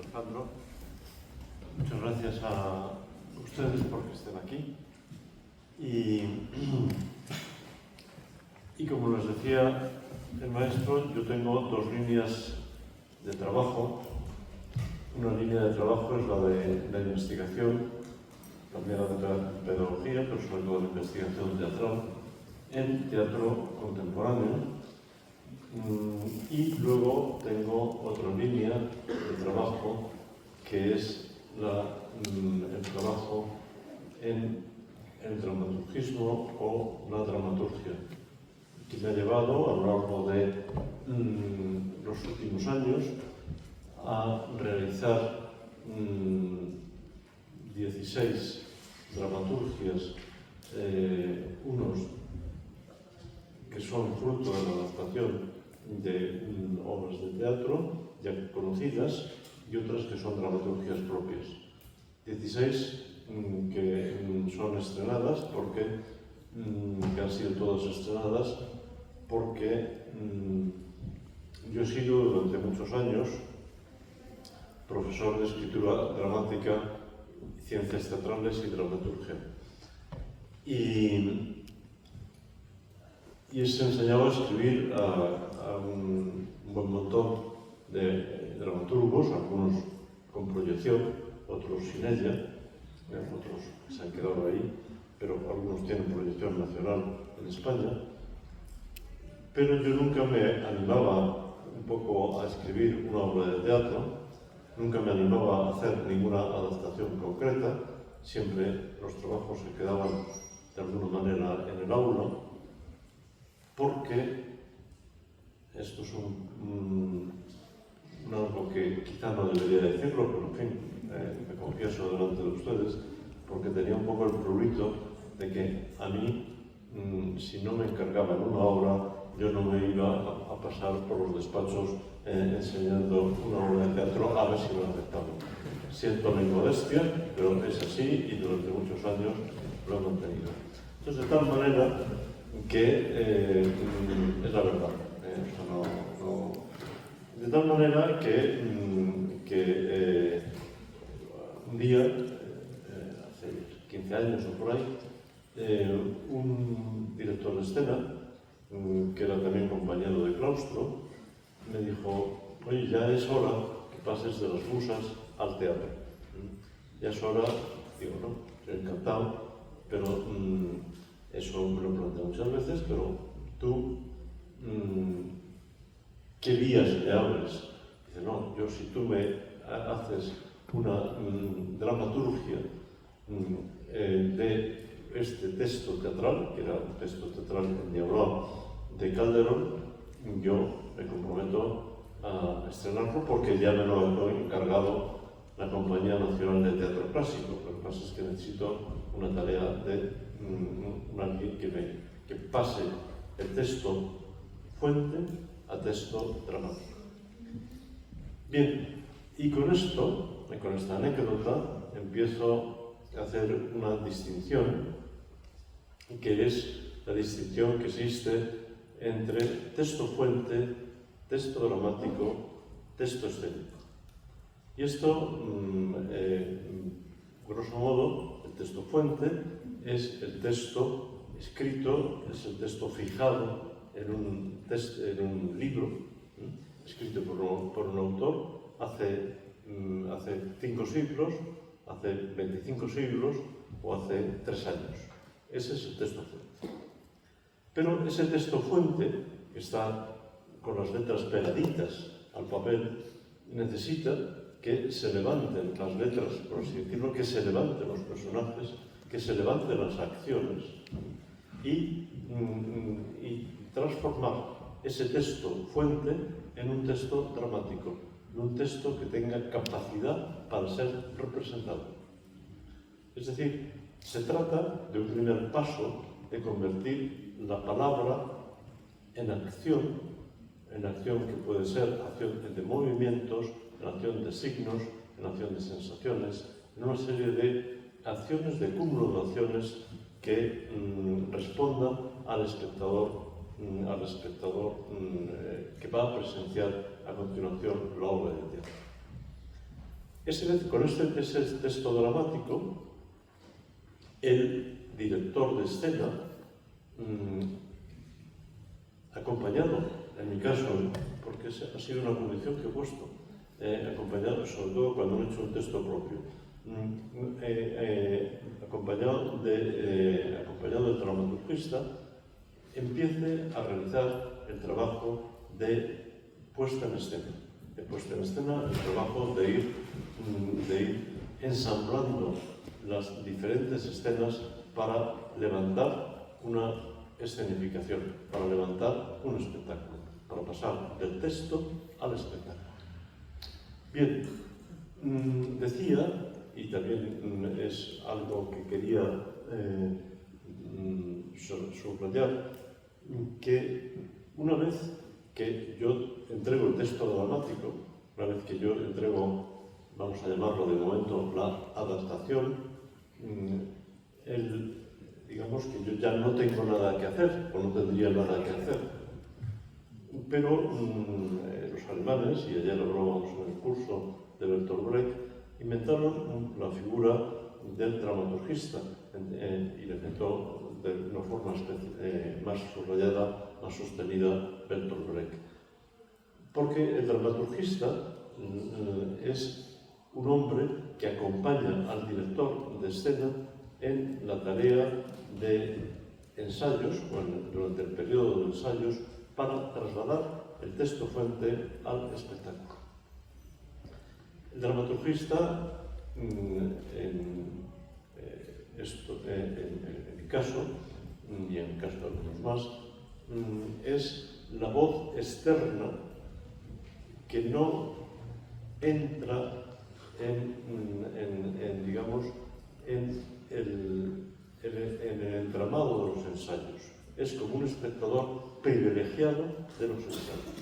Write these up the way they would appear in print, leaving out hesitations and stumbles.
Alejandro. Muchas gracias a ustedes porque estén aquí. Y como les decía el maestro, yo tengo dos líneas de trabajo. Una línea de trabajo es la de la investigación, también la de la pedagogía, pero sobre todo la investigación teatral en teatro contemporáneo. Y luego tengo otra línea de trabajo que es el trabajo en el dramaturgismo o la dramaturgia, que me ha llevado a lo largo de los últimos años a realizar 16 dramaturgias, unos que son fruto de la adaptación de obras de teatro ya conocidas y otras que son dramaturgias propias. 16 que son estrenadas que han sido todas estrenadas porque yo he sido durante muchos años profesor de escritura dramática, ciencias teatrales y dramaturgia. Y se enseñaba a escribir a un buen montón de dramaturgos, algunos con proyección, otros sin ella, otros se han quedado ahí, pero algunos tienen proyección nacional en España. Pero yo nunca me animaba un poco a escribir una obra de teatro, nunca me animaba a hacer ninguna adaptación concreta, siempre los trabajos se quedaban de alguna manera en el aula, porque esto es algo que quizá no debería decirlo, pero en fin, me confieso delante de ustedes, porque tenía un poco el prurito de que a mí, si no me encargaban una obra, yo no me iba a pasar por los despachos enseñando una obra de teatro a ver si lo aceptaban. Siento la modestia, pero es así y durante muchos años lo he mantenido. Entonces, de tal manera que es la verdad. De tal manera que un día, hace 15 años o por ahí, un director de escena, que era también compañero de claustro, me dijo: oye, ya es hora que pases de las musas al teatro. Ya es hora, digo, no, estoy encantado, pero eso me lo planteo muchas veces, pero tú, ¿qué vías le abres? Dice, no, yo si tú me haces una dramaturgia de este texto teatral, que era un texto teatral en diablón de Calderón, yo me comprometo a estrenarlo porque ya me lo he encargado la Compañía Nacional de Teatro Clásico. Lo que pasa es que necesito una tarea de alguien que pase el texto fuente a texto dramático. Bien, y con esto, con esta anécdota, empiezo a hacer una distinción, que es la distinción que existe entre texto fuente, texto dramático, texto escénico. Y esto, grosso modo, el texto fuente es el texto escrito, es el texto fijado en un libro, escrito por un autor hace 5 siglos, hace 25 siglos o hace 3 años. Ese es el texto fuente. Pero ese texto fuente, que está con las letras pegaditas al papel, necesita que se levanten las letras, por así decirlo, que se levanten los personajes, que se levanten las acciones y transformar ese texto fuente en un texto dramático, en un texto que tenga capacidad para ser representado. Es decir, se trata de un primer paso de convertir la palabra en acción que puede ser acción de movimientos, en acción de signos, en acción de sensaciones, en una serie de acciones, de cúmulo de acciones que respondan al espectador que va a presenciar a continuación la obra de teatro. Con ese texto dramático, el director de escena, acompañado, en mi caso, porque ha sido una condición que he puesto, acompañado, sobre todo cuando he hecho un texto propio, acompañado del dramaturgista, empiece a realizar el trabajo de puesta en escena. El trabajo de ir ensamblando las diferentes escenas para levantar una escenificación, para levantar un espectáculo, para pasar del texto al espectáculo. Bien, decía, y también es algo que quería subrayar, que una vez que yo entrego el texto dramático, una vez que yo entrego, vamos a llamarlo de momento, la adaptación, digamos que yo ya no tengo nada que hacer, o no tendría nada que hacer. Pero los alemanes, y ayer hablábamos en el curso de Bertolt Brecht, inventaron la figura del dramaturgista y le inventó de una forma más subrayada, más sostenida Bertolt Brecht. Porque el dramaturgista es un hombre que acompaña al director de escena en la tarea de ensayos, durante el periodo de ensayos, para trasladar el texto fuente al espectáculo. El dramaturgista, en mi caso, y en el caso de algunos más, es la voz externa que no entra digamos, en el entramado de los ensayos. Es como un espectador privilegiado de los ensayos.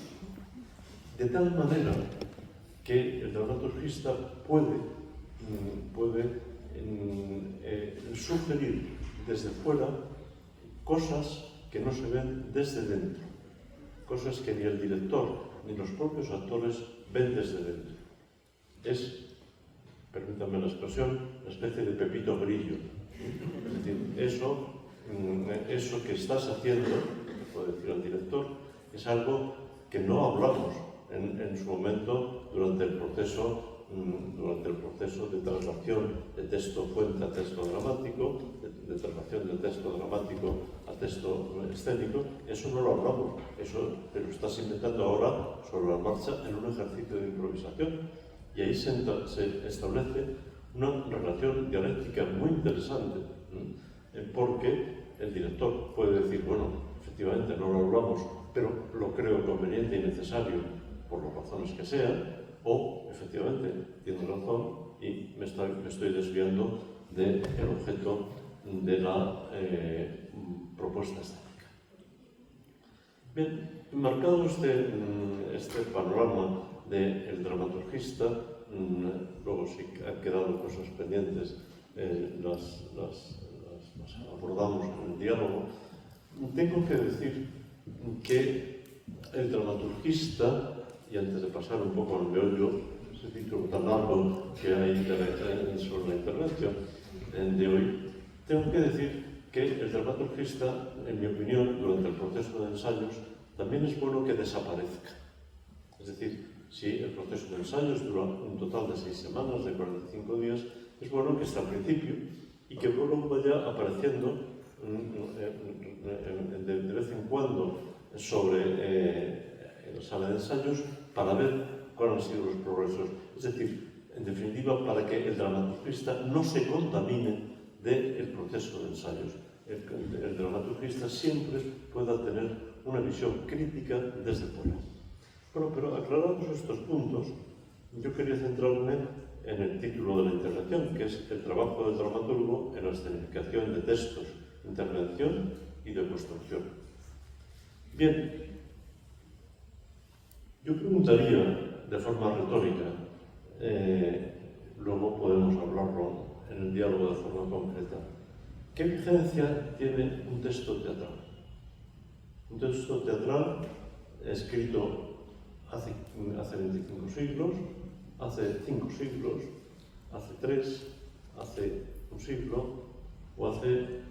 De tal manera que el dramaturgista puede sugerir desde fuera cosas que no se ven desde dentro, cosas que ni el director ni los propios actores ven desde dentro. Es, permítanme la expresión, una especie de Pepito Grillo. Es decir, eso que estás haciendo, puede decir al director, es algo que no hablamos en su momento durante el proceso de traslación de texto fuente a texto dramático, de traslación del texto dramático a texto escénico. Eso no lo hablamos, eso te lo estás inventando ahora sobre la marcha en un ejercicio de improvisación. Y ahí se establece una relación dialéctica muy interesante, porque el director puede decir, bueno, efectivamente no lo hablamos, pero lo creo conveniente y necesario por las razones que sean, o efectivamente tiene razón y me estoy desviando del objeto de la propuesta escénica. Bien, marcado este panorama del dramaturgista, luego si han quedado cosas pendientes, las abordamos en el diálogo. Tengo que decir que el dramaturgista, y antes de pasar un poco al meollo, ese título tan largo que hay sobre la intervención de hoy, tengo que decir que el dramaturgista, en mi opinión, durante el proceso de ensayos, también es bueno que desaparezca. Es decir, si el proceso de ensayos dura un total de 6 semanas, de 45 días, es bueno que esté al principio y que luego vaya apareciendo de vez en cuando sobre la sala de ensayos para ver cuáles han sido los progresos. Es decir, en definitiva, para que el dramaturgista no se contamine del proceso de ensayos. El dramaturgista siempre pueda tener una visión crítica desde fuera. Bueno, pero aclarados estos puntos, yo quería centrarme en el título de la intervención, que es el trabajo del dramaturgo en la escenificación de textos, intervención y de construcción. Bien, yo preguntaría de forma retórica, luego podemos hablarlo en el diálogo de forma concreta, ¿qué vigencia tiene un texto teatral? Un texto teatral escrito hace 25 siglos, hace 5 siglos, hace 3, hace un siglo o hace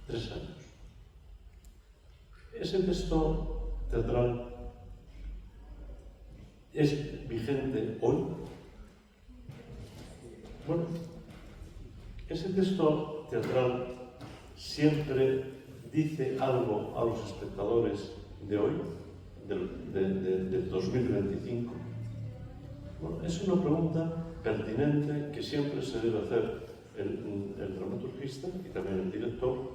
3 años. Ese texto teatral es vigente hoy. Bueno, ese texto teatral siempre dice algo a los espectadores de hoy, del 2025. Bueno, es una pregunta pertinente que siempre se debe hacer el dramaturgista y también el director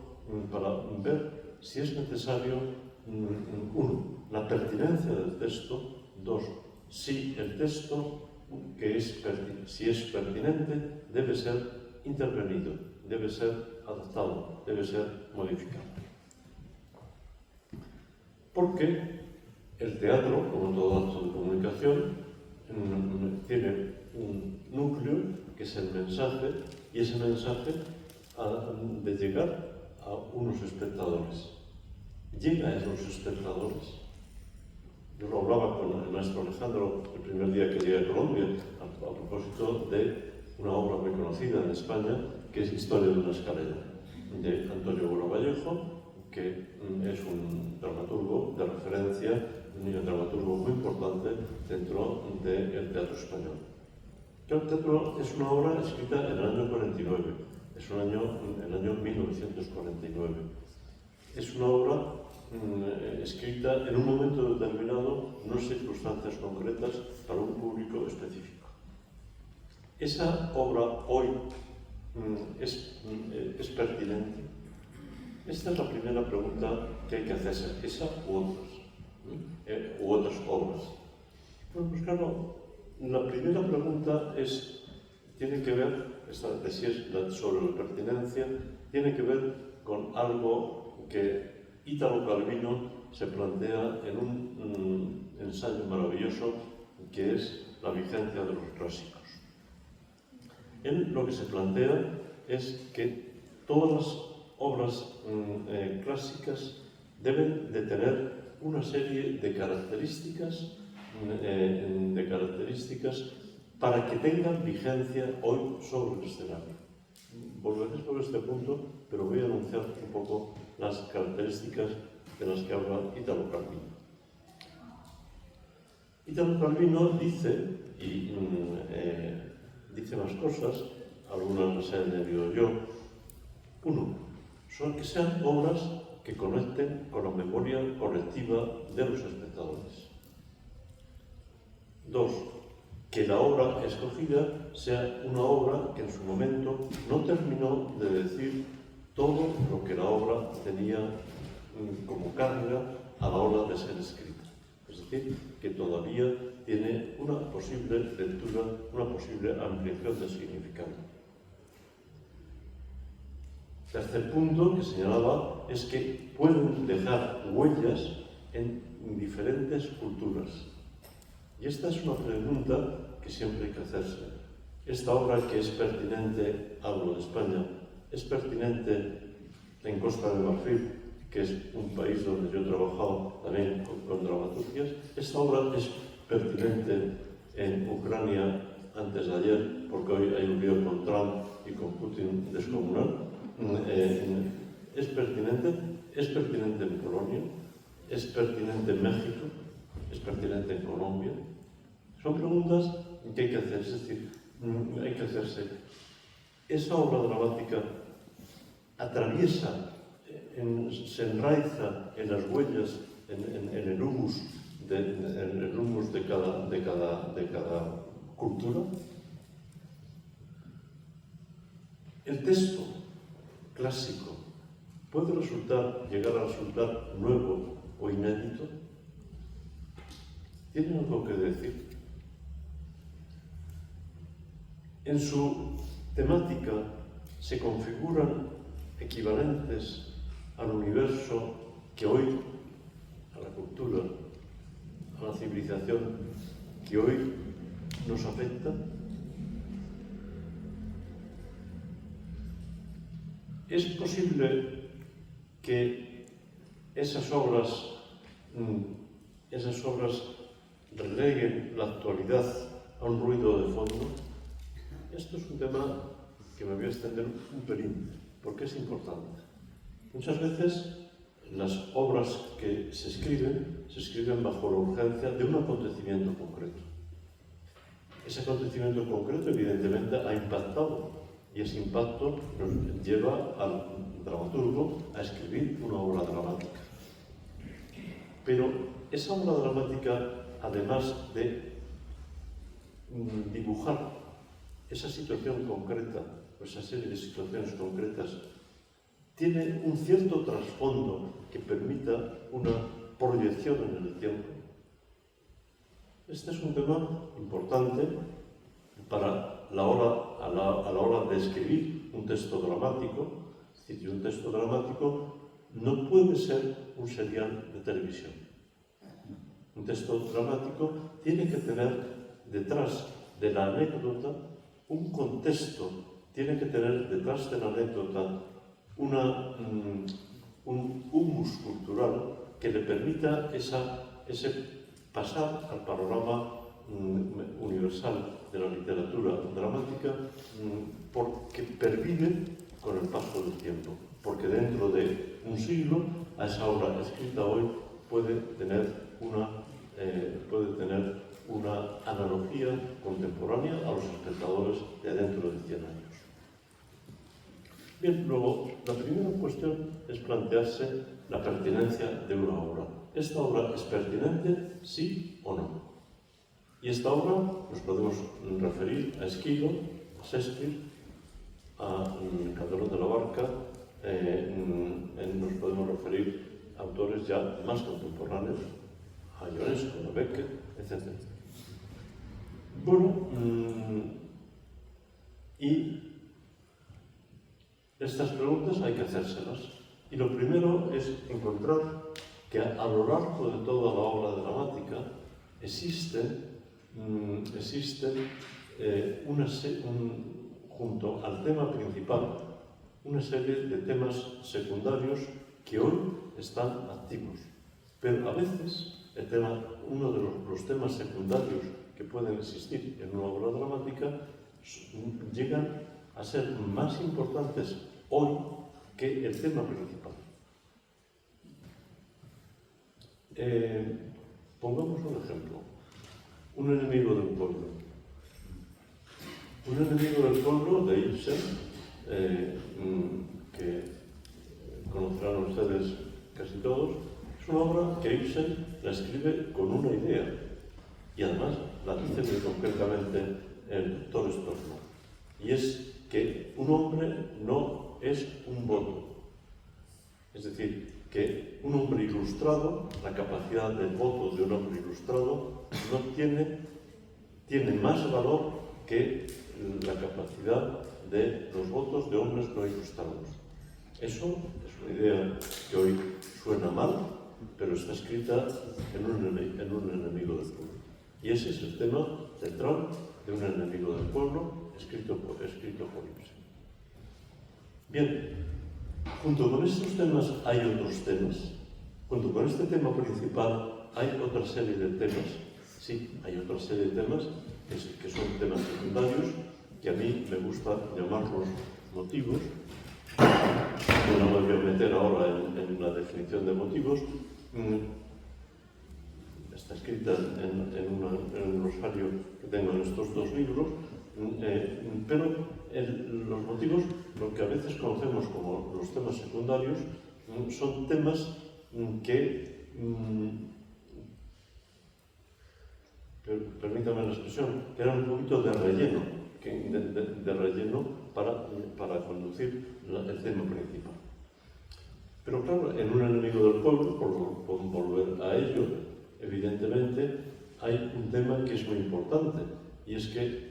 para ver si es necesario, uno, la pertinencia del texto, dos, si el texto si es pertinente debe ser intervenido, debe ser adaptado, debe ser modificado. Porque el teatro, como todo acto de comunicación, tiene un núcleo que es el mensaje, y ese mensaje ha de llegar a unos espectadores. Llega a esos espectadores. Yo lo hablaba con el maestro Alejandro el primer día que llegué a Colombia, a propósito de una obra muy conocida en España, que es Historia de una escalera, de Antonio Bueno Vallejo, que es un dramaturgo de referencia, un dramaturgo muy importante dentro del teatro español. El teatro es una obra escrita en el año 49, es en el año 1949. Es una obra escrita en un momento determinado, en unas circunstancias concretas, para un público específico. Esa obra hoy es pertinente. Esta es la primera pregunta que hay que hacerse, esa u otras obras. Bueno, pues claro, la primera pregunta tiene que ver, esta tesis sobre la pertinencia, tiene que ver con algo que Italo Calvino se plantea en un ensayo maravilloso que es la vigencia de los clásicos. Él lo que se plantea es que todas las obras clásicas deben de tener una serie de características para que tengan vigencia hoy sobre el escenario. Volveré sobre este punto, pero voy a anunciar un poco las características de las que habla Italo Calvino. Italo Calvino dice, y dice más cosas, algunas las he añadido yo. Uno, son que sean obras que conecten con la memoria colectiva de los espectadores. Dos, que la obra escogida sea una obra que en su momento no terminó de decir todo lo que la obra tenía como carga a la hora de ser escrita. Es decir, que todavía tiene una posible lectura, una posible ampliación de significado. Tercer punto que señalaba es que pueden dejar huellas en diferentes culturas. Y esta es una pregunta que siempre hay que hacerse. Esta obra que es pertinente, hablo de España, es pertinente en Costa de Marfil, que es un país donde yo he trabajado también con dramaturgias. Esta obra es pertinente en Ucrania antes de ayer, porque hoy hay un lío con Trump y con Putin descomunal. Es pertinente en Polonia, es pertinente en México, es pertinente en Colombia. Son preguntas que hay que hacer, es decir, hay que hacerse. Esa obra dramática atraviesa, se enraiza en las huellas, en el humus de cada cultura. El texto clásico puede llegar a resultar nuevo o inédito. ¿Tiene algo que decir? En su temática se configuran equivalentes al universo que hoy, a la cultura, a la civilización que hoy nos afecta. ¿Es posible que esas obras releguen la actualidad a a un ruido de fondo. Esto es un tema que me voy a extender un pelín, porque es importante. Muchas veces las obras que se escriben bajo la urgencia de un acontecimiento concreto. Ese acontecimiento concreto, evidentemente, ha impactado, y ese impacto nos lleva al dramaturgo a escribir una obra dramática. Pero esa obra dramática, además de dibujar esa situación concreta, o esa serie de situaciones concretas, tiene un cierto trasfondo que permita una proyección en el tiempo. Este es un tema importante para a la hora de escribir un texto dramático. Es decir, un texto dramático no puede ser un serial de televisión. Un texto dramático tiene que tener detrás de la anécdota un contexto, tiene que tener detrás de la anécdota un humus cultural que le permita ese pasar al panorama universal de la literatura dramática, porque pervive con el paso del tiempo, porque dentro de un siglo a esa obra escrita hoy puede tener una analogía contemporánea a los espectadores de dentro de 100 años. Bien, luego, la primera cuestión es plantearse la pertinencia de una obra. ¿Esta obra es pertinente, sí o no? Y esta obra nos podemos referir a Esquilo, a Shakespeare, a Calderón de la Barca, nos podemos referir a autores ya más contemporáneos, a Ionesco, a Becker, etc. Bueno, y estas preguntas hay que hacérselas. Y lo primero es encontrar que a lo largo de toda la obra dramática existen junto al tema principal una serie de temas secundarios que hoy están activos. Pero a veces uno de los temas secundarios que pueden existir en una obra dramática llegan a ser más importantes hoy que el tema principal. Pongamos un ejemplo. Un enemigo del pueblo. Un enemigo del pueblo de Ibsen, que conocerán ustedes casi todos, es una obra que Ibsen la escribe con una idea, y además la dice muy concretamente el doctor Storm. Y es que un hombre no es un voto. Es decir, que un hombre ilustrado, la capacidad del voto de un hombre ilustrado, tiene más valor que la capacidad de los votos de hombres no ilustrados. Eso es una idea que hoy suena mal, pero está escrita en un enemigo del pueblo. Y ese es el tema central de un enemigo del pueblo, escrito por Ibsen. Bien, junto con estos temas hay otros temas. Junto con este tema principal hay otra serie de temas. Sí, hay otra serie de temas que son temas secundarios, que a mí me gusta llamarlos motivos. Yo no me voy a meter ahora en la definición de motivos. Está escrita en un rosario que tengo en estos dos libros, pero los motivos, lo que a veces conocemos como los temas secundarios, son temas que, permítame la expresión, que eran un poquito de relleno, para conducir el tema principal. Pero claro, en un enemigo del pueblo, por volver a ello, evidentemente hay un tema que es muy importante, y es que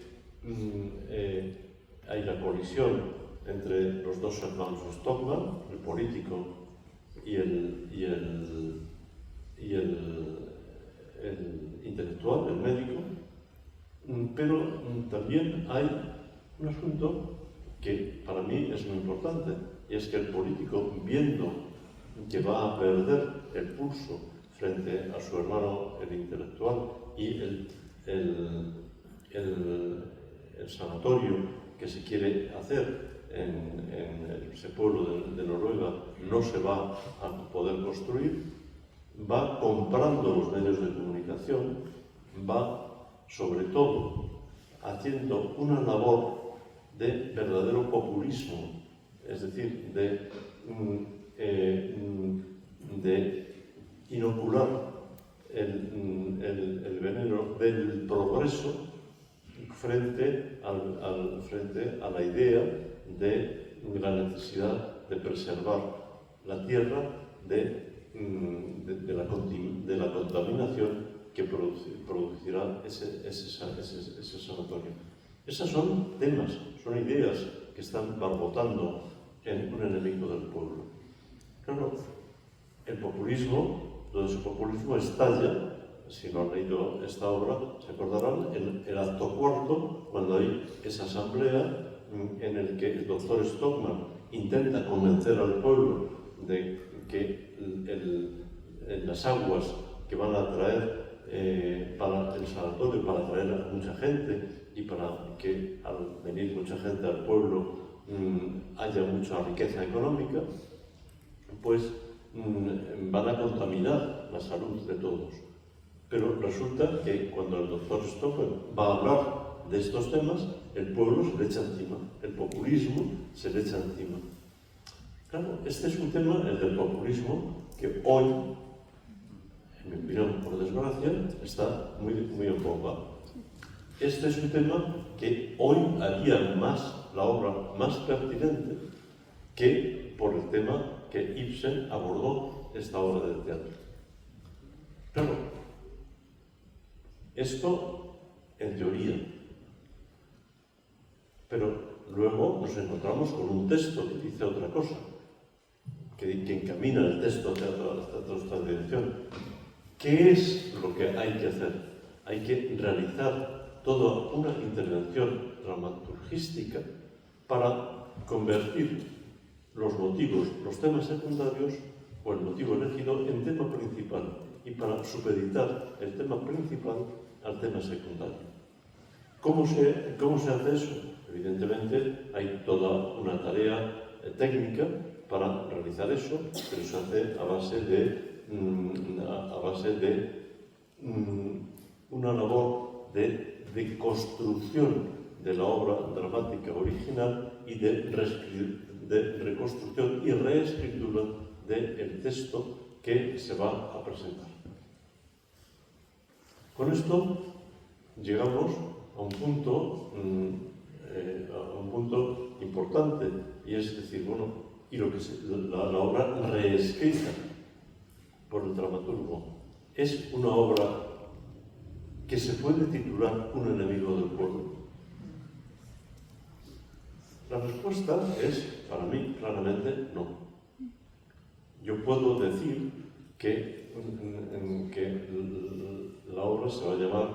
hay la colisión entre los dos hermanos Stockman, el político y el intelectual, el médico, pero también hay un asunto que para mí es muy importante, y es que el político, viendo que va a perder el pulso frente a su hermano el intelectual y el el sanatorio que se quiere hacer en ese pueblo de Noruega no se va a poder construir, va comprando los medios de comunicación, va sobre todo haciendo una labor de verdadero populismo, es decir, de inocular el veneno del progreso frente a la idea de la necesidad de preservar la tierra de la contaminación que producirá ese sanatorio. Esos son temas, son ideas que están barbotando en un enemigo del pueblo. Claro, el populismo, todo ese populismo estalla. Si no han leído esta obra, se acordarán, el acto cuarto, cuando hay esa asamblea en el que el doctor Stockman intenta convencer al pueblo de que las aguas que van a traer para el sanatorio, para atraer a mucha gente y para que al venir mucha gente al pueblo haya mucha riqueza económica, pues van a contaminar la salud de todos. Pero resulta que cuando el doctor Stockman va a hablar de estos temas, el pueblo se le echa encima, el populismo se le echa encima. Claro, este es un tema, el del populismo, que hoy, en mi opinión, por desgracia, está muy en boga. Este es un tema que hoy haría la obra más pertinente que por el tema que Ibsen abordó esta obra de teatro. Claro, esto en teoría, pero luego nos encontramos con un texto que dice otra cosa, que encamina el texto hacia otra dirección. ¿Qué es lo que hay que hacer? Hay que realizar toda una intervención dramaturgística para convertir los motivos, los temas secundarios o el motivo elegido en tema principal y para supeditar el tema principal al tema secundario. ¿Cómo se hace eso? Evidentemente hay toda una tarea técnica para realizar eso, pero se hace a base de una labor de construcción de la obra dramática original y de reconstrucción y reescritura del texto que se va a presentar. Con esto llegamos a un punto importante, y es decir, bueno, y la obra reescrita por el dramaturgo es una obra que se puede titular Un enemigo del pueblo. La respuesta es, para mí, claramente no. Yo puedo decir que la obra se va a llamar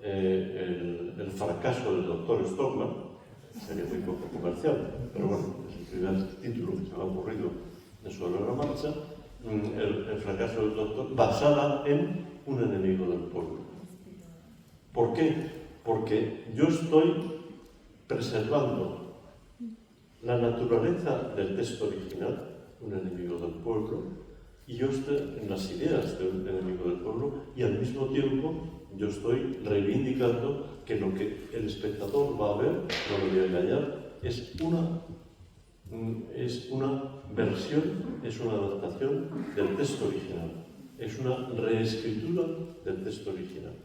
El fracaso del doctor Stockman, sería muy poco comercial, pero bueno, es el primer título que se me ha ocurrido sobre la marcha, el fracaso del doctor, basada en Un enemigo del pueblo. ¿Por qué? Porque yo estoy preservando la naturaleza del texto original, Un enemigo del pueblo, y yo estoy en las ideas de Un enemigo del pueblo, y al mismo tiempo yo estoy reivindicando que lo que el espectador va a ver, no lo voy a engañar, es una versión, es una adaptación del texto original, es una reescritura del texto original.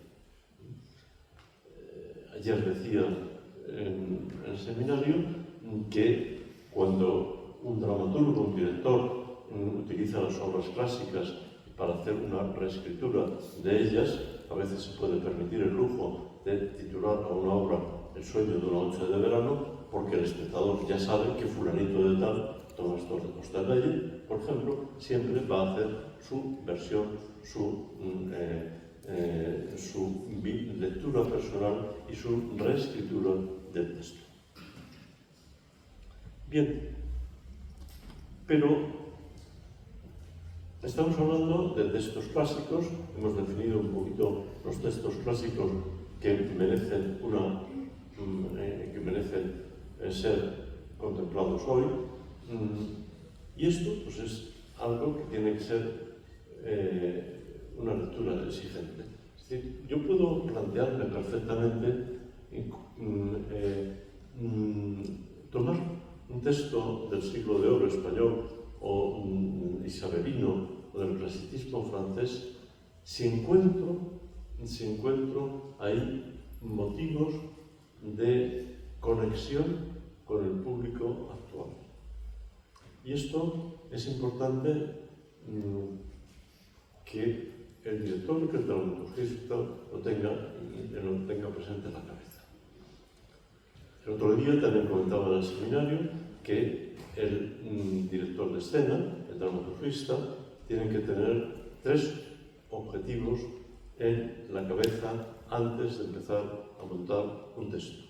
Ayer decía en el seminario que cuando un dramaturgo, un director, utiliza las obras clásicas para hacer una reescritura de ellas, a veces se puede permitir el lujo de titular a una obra El sueño de una noche de verano, porque el espectador ya sabe que fulanito de tal, Tomás Torres de Costerrey, por ejemplo, siempre va a hacer su versión, su lectura personal y su reescritura del texto. Bien, pero estamos hablando de textos clásicos, hemos definido un poquito los textos clásicos que merecen ser contemplados hoy. Y esto pues, es algo que tiene que ser una lectura exigente. Es decir, yo puedo plantearme perfectamente tomar un texto del siglo de oro español o isabelino o del clasicismo francés si encuentro ahí motivos de conexión con el público actual. Y esto es importante que el director y que el dramaturgista lo tenga presente en la cabeza. El otro día también comentaba en el seminario que el director de escena, el dramaturgista, tiene que tener 3 objetivos en la cabeza antes de empezar a montar un texto.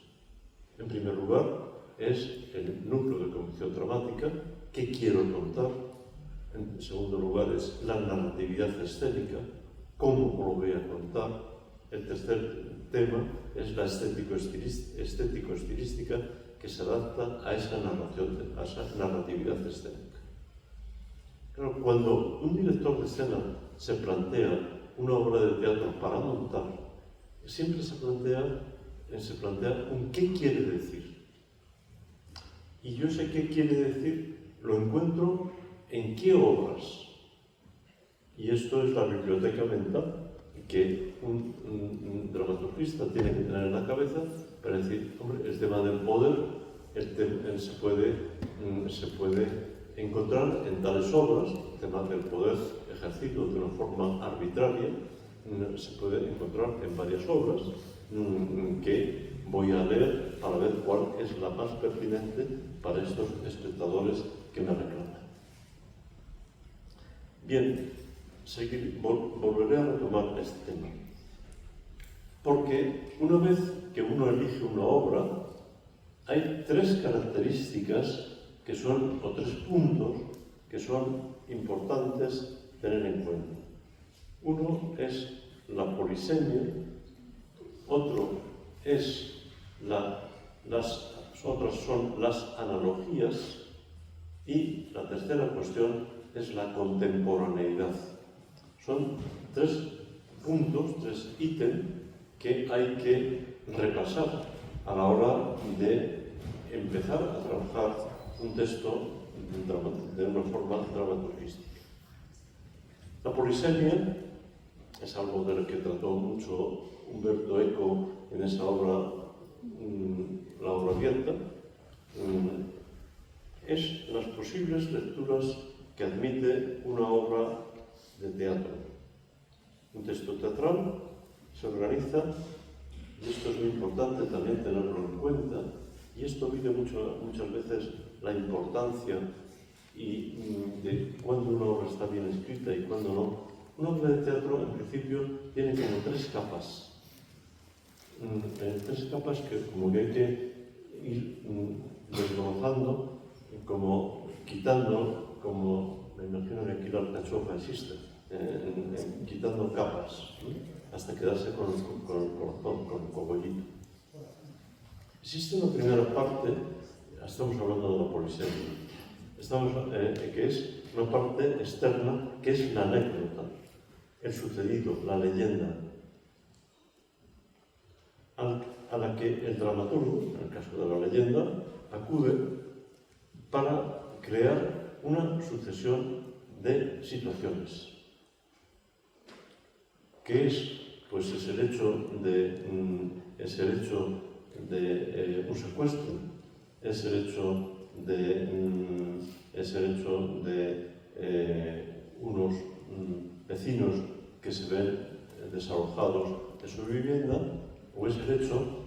En primer lugar, es el núcleo de convicción dramática, qué quiero contar. En segundo lugar, es la narratividad escénica, cómo lo voy a contar. El tercer tema es la estético-estilística que se adapta a esa narratividad escénica. Claro, cuando un director de escena se plantea una obra de teatro para montar, siempre se plantea un qué quiere decir. Y yo sé qué quiere decir, lo encuentro en qué obras. Y esto es la biblioteca mental que un dramaturgista tiene que tener en la cabeza para decir, hombre, el tema del poder se puede encontrar en tales obras, el tema del poder ejercido de una forma arbitraria, se puede encontrar en varias obras que voy a leer para ver cuál es la más pertinente para estos espectadores que me reclaman. Bien, volveré a retomar este tema, porque una vez que uno elige una obra, hay 3 características que son, o 3 puntos que son importantes tener en cuenta. Uno es la polisemia, otro es las otras son las analogías y la tercera cuestión es la contemporaneidad. Son 3 puntos, 3 ítems que hay que repasar a la hora de empezar a trabajar un texto de una forma dramaturgística. La polisemia es algo de lo que trató mucho Umberto Eco en esa obra, La obra abierta. Es las posibles lecturas que admite una obra de teatro. Un texto teatral se organiza, y esto es muy importante también tenerlo en cuenta, y esto mide muchas veces la importancia de cuándo una obra está bien escrita y cuándo no. Una obra de teatro, en principio, tiene como 3 capas. 3 capas que como que hay que ir desglosando, como quitando, como me imagino que aquí la alcachofa existe, quitando capas, hasta quedarse con el corazón, con el cogollito. Existe una primera parte, estamos hablando de la polisemia, que es una parte externa, que es la anécdota, el sucedido, la leyenda, a la que el dramaturgo, en el caso de la leyenda, acude para crear una sucesión de situaciones. ¿Qué es? Pues es el hecho de un secuestro, es el hecho de unos vecinos que se ven desalojados de su vivienda, o es el hecho,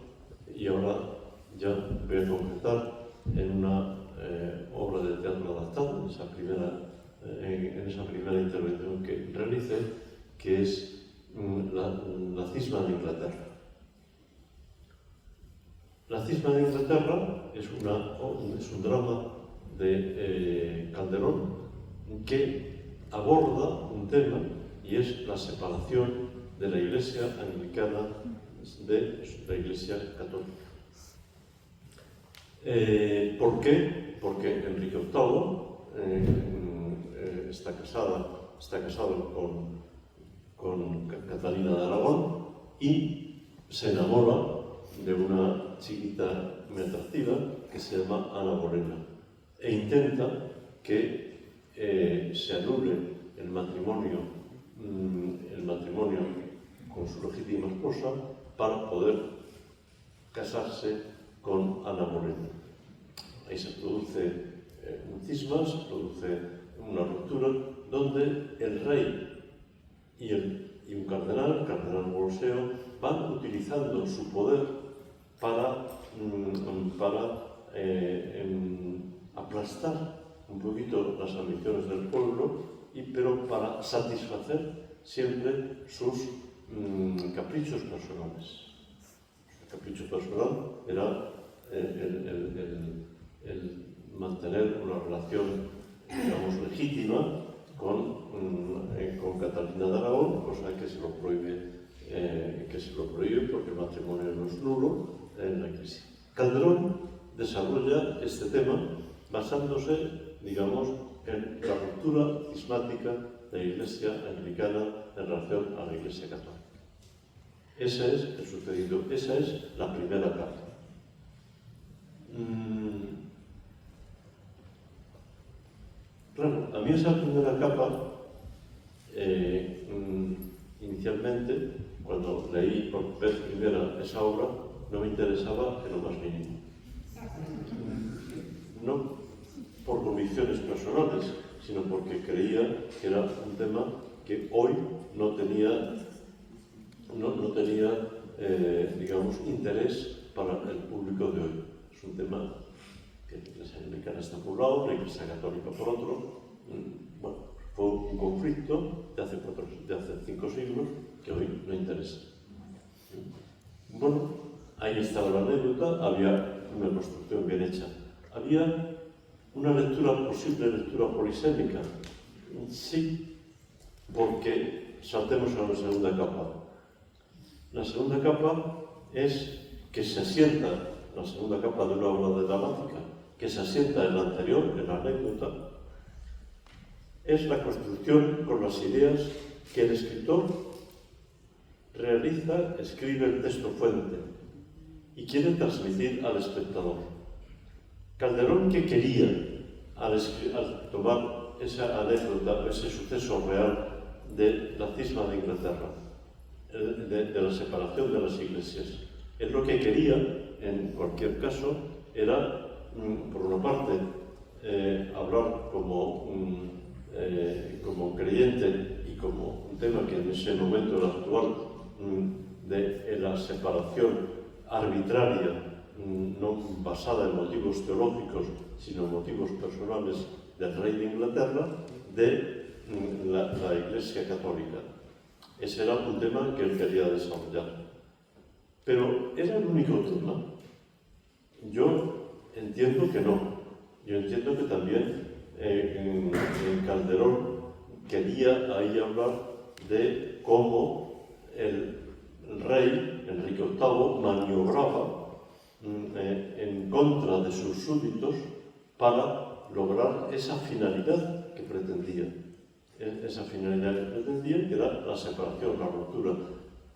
y ahora ya voy a concretar en una obra de teatro adaptado, en esa primera intervención que realicé, que es la cisma de Inglaterra. La cisma de Inglaterra es un drama de Calderón que aborda un tema, y es la separación de la Iglesia anglicana de la Iglesia Católica. ¿Por qué? Porque Enrique VIII está casado con Catalina de Aragón y se enamora de una chiquita muy atractiva que se llama Ana Bolena e intenta que se anule el matrimonio con su legítima esposa para poder casarse con Ana Bolena. Ahí se produce un cisma, se produce una ruptura donde el rey y un cardenal, el cardenal Bolseo, van utilizando su poder para aplastar un poquito las ambiciones del pueblo, pero para satisfacer siempre sus caprichos personales. El capricho personal era el mantener una relación, digamos, legítima con Catalina de Aragón, cosa que se lo prohíbe porque el matrimonio no es nulo en la Iglesia. Calderón desarrolla este tema basándose, digamos, en la ruptura cismática de la Iglesia anglicana en relación a la Iglesia católica. Ese es el sucedido, esa es la primera capa. Claro, a mí esa primera capa, inicialmente, cuando leí por vez primera esa obra, no me interesaba en lo más mínimo. No por convicciones personales, sino porque creía que era un tema que hoy no tenía digamos, interés para el público de hoy. Es un tema que la Iglesia anglicana está por un lado, la Iglesia católica por otro. Bueno, fue un conflicto de hace 5 siglos que hoy no interesa. Bueno, ahí estaba la anécdota, había una construcción bien hecha. Había una posible lectura polisémica. Sí, porque saltemos a la segunda capa. La segunda capa es que se asienta, la segunda capa de una obra de dramática, que se asienta en la anterior, en la anécdota, es la construcción con las ideas que el escritor escribe el texto fuente y quiere transmitir al espectador. Calderón, ¿qué quería al tomar esa anécdota, ese suceso real de la cisma de Inglaterra, de la separación de las iglesias? Él lo que quería, en cualquier caso, era, por una parte, hablar como creyente y como un tema que en ese momento era actual, de la separación arbitraria, no basada en motivos teológicos, sino en motivos personales del rey de Inglaterra, de la Iglesia católica. Ese era un tema que él quería desarrollar. Pero ¿era el único tema? Yo entiendo que no. Yo entiendo que también Calderón quería ahí hablar de cómo el rey, Enrique VIII, maniobraba en contra de sus súbditos para lograr esa finalidad que pretendía. Esa finalidad que pretendía, que era la separación, la ruptura.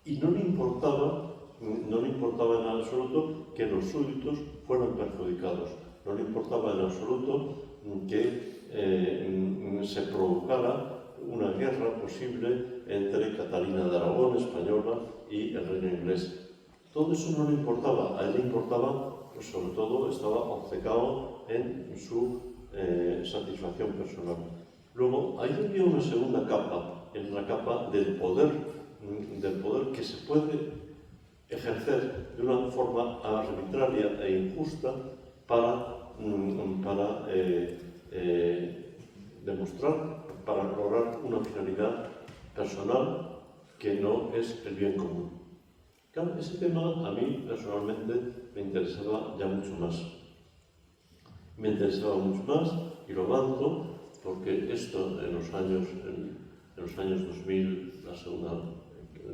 Y no le importaba en absoluto que los súbditos fueran perjudicados. No le importaba en absoluto que se provocara una guerra posible entre Catalina de Aragón, española, y el reino inglés. Todo eso no le importaba. A él le importaba, pues sobre todo, estaba obcecado en su satisfacción personal. Luego, ahí había una segunda capa, en la capa del poder que se puede ejercer de una forma arbitraria e injusta para demostrar, para lograr una finalidad personal que no es el bien común. Claro, ese tema a mí personalmente me interesaba ya mucho más. Me interesaba mucho más y lo avanzo porque esto en los años 2000, la segunda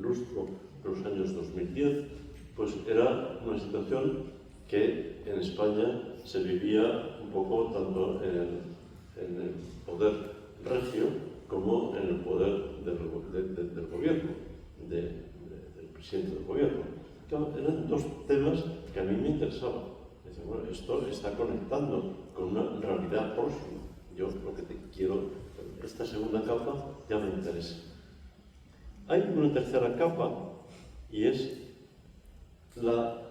lustro, en los años 2010, pues era una situación que en España se vivía un poco tanto en el poder regio como en el poder del gobierno, del presidente del gobierno. Claro, eran dos temas que a mí me interesaban. Decía, bueno, esto está conectando con una realidad próxima. Yo lo que te quiero, esta segunda capa ya me interesa. Hay una tercera capa y es la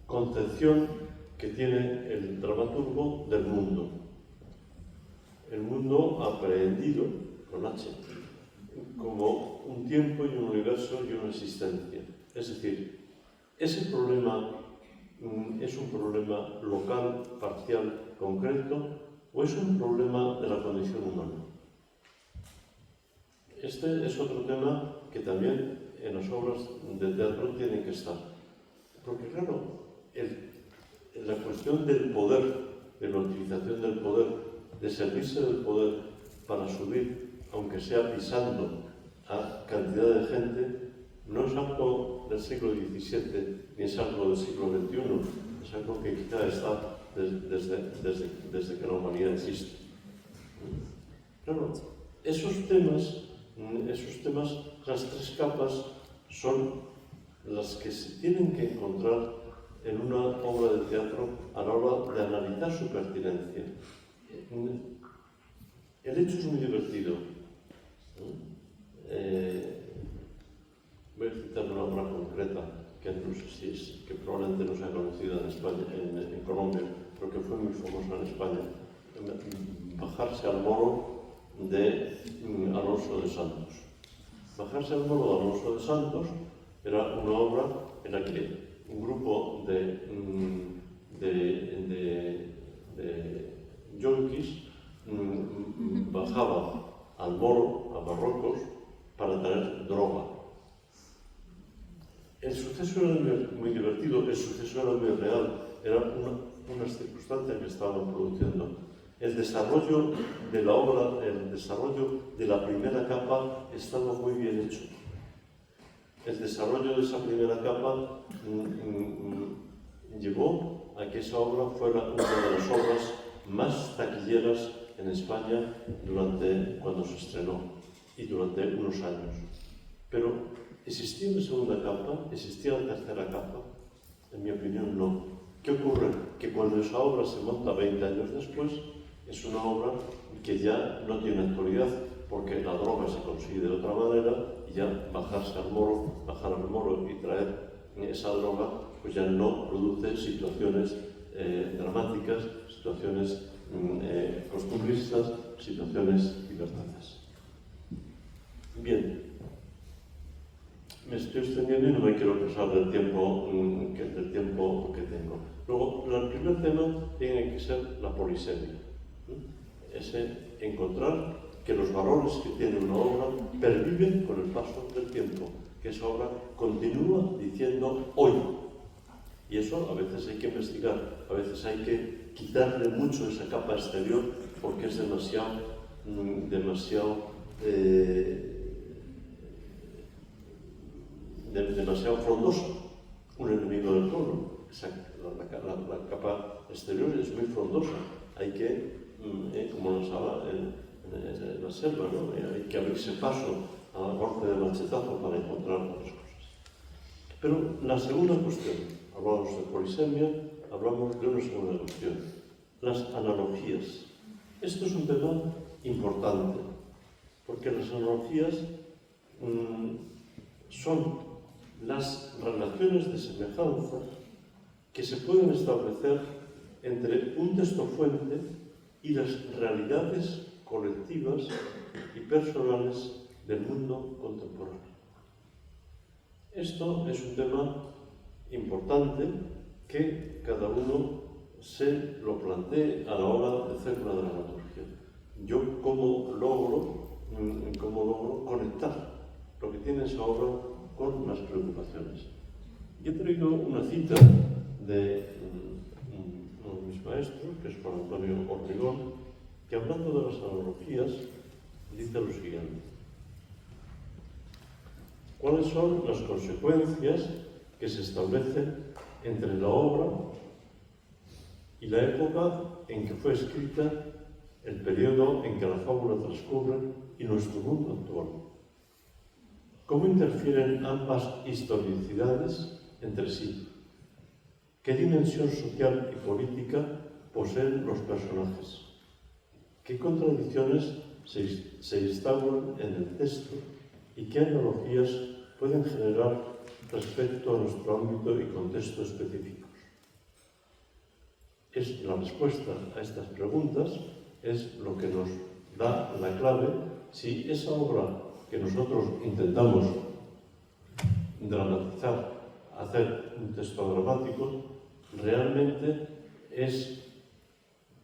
concepción que tiene el dramaturgo del mundo. El mundo aprehendido, con H, como un tiempo y un universo y una existencia. Es decir, ese problema es un problema local, parcial, concreto, o es un problema de la condición humana. Este es otro tema que también en las obras de teatro tiene que estar. Porque claro, la cuestión del poder, de la utilización del poder, de servirse del poder para subir, aunque sea pisando a cantidad de gente, no es algo del siglo XVII ni es algo del siglo XXI, es algo que quizá está desde que la humanidad existe. Claro, esos temas, las tres capas, son las que se tienen que encontrar en una obra de teatro a la hora de analizar su pertinencia. El hecho es muy divertido. Voy a citar una obra concreta que no sé si es, que probablemente no sea conocida en España, en Colombia, pero que fue muy famosa en España. Bajarse al moro de Alonso de Santos. Bajarse al moro de Alonso de Santos era una obra en la que un grupo de yonkis bajaba al moro, a Marruecos, para traer droga. El suceso era muy divertido, el suceso era muy real, eran unas circunstancias que estaban produciendo. El desarrollo de la obra, el desarrollo de la primera capa estaba muy bien hecho. El desarrollo de esa primera capa llevó a que esa obra fuera una de las obras más taquilleras en España cuando se estrenó y durante unos años. Pero ¿existía una segunda capa? ¿Existía la tercera capa? En mi opinión, no. ¿Qué ocurre? Que cuando esa obra se monta 20 años después, es una obra que ya no tiene actualidad, porque la droga se consigue de otra manera y ya bajar al moro y traer esa droga, pues ya no produce situaciones dramáticas, situaciones costumbristas, situaciones libertarias. Bien, me estoy extendiendo y no me quiero pasar del tiempo que tengo. Luego, el primer tema tiene que ser la polisemia. Encontrar que los valores que tiene una obra perviven con el paso del tiempo, que esa obra continúa diciendo hoy. Y eso a veces hay que investigar, a veces hay que quitarle mucho esa capa exterior porque es demasiado frondosa. Un enemigo del pueblo. La capa exterior es muy frondosa. Hay que, como nos habla en la selva, ¿no? Hay que abrirse paso a golpe de machetazo para encontrar otras cosas. Pero la segunda cuestión, hablamos de polisemia, hablamos de una segunda cuestión, las analogías. Esto es un tema importante, porque las analogías son las relaciones de semejanza que se pueden establecer entre un texto fuente y las realidades colectivas y personales del mundo contemporáneo. Esto es un tema importante que cada uno se lo plantee a la hora de hacer una dramaturgia. Yo cómo logro conectar lo que tiene esa obra con las preocupaciones. Yo he traído una cita de uno de mis maestros, que es Juan Antonio Ortigón, que hablando de las analogías dice lo siguiente: ¿cuáles son las consecuencias que se establecen entre la obra y la época en que fue escrita, el periodo en que la fábula transcurre y nuestro mundo actual. ¿Cómo interfieren ambas historicidades entre sí? ¿Qué dimensión social y política poseen los personajes? ¿Qué contradicciones se instauran en el texto y qué analogías pueden generar respecto a nuestro ámbito y contexto específicos? La respuesta a estas preguntas es lo que nos da la clave si esa obra que nosotros intentamos dramatizar, hacer un texto dramático, realmente es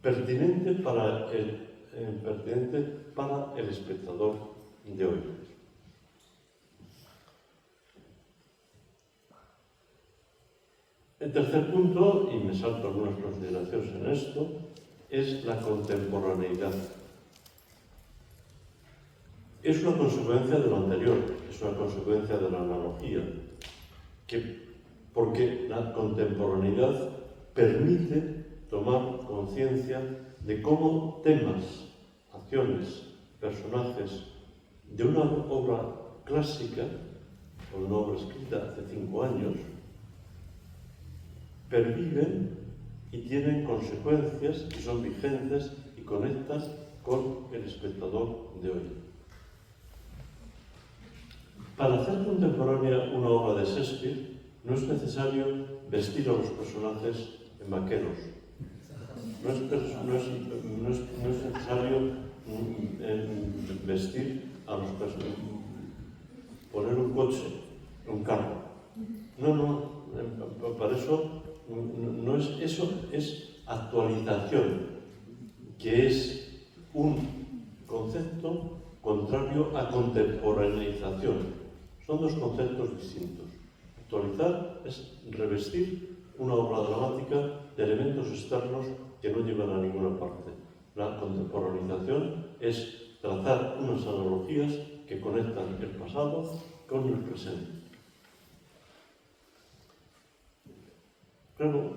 pertinente para el espectador de hoy. El tercer punto, y me salto algunas consideraciones en esto, es la contemporaneidad. Es una consecuencia de lo anterior, es una consecuencia de la analogía, porque la contemporaneidad permite tomar conciencia de cómo temas, acciones, personajes de una obra clásica, o una obra escrita hace 5 años, perviven y tienen consecuencias y son vigentes y conectan con el espectador de hoy. Para hacer contemporánea una obra de Shakespeare no es necesario vestir a los personajes en vaqueros. No es necesario vestir a los personajes, poner un coche, un carro. No, para eso no es eso, es actualización, que es un concepto contrario a contemporaneización. Son dos conceptos distintos. Actualizar es revestir una obra dramática de elementos externos que no llevan a ninguna parte. La contemporaneización es trazar unas analogías que conectan el pasado con el presente. Claro,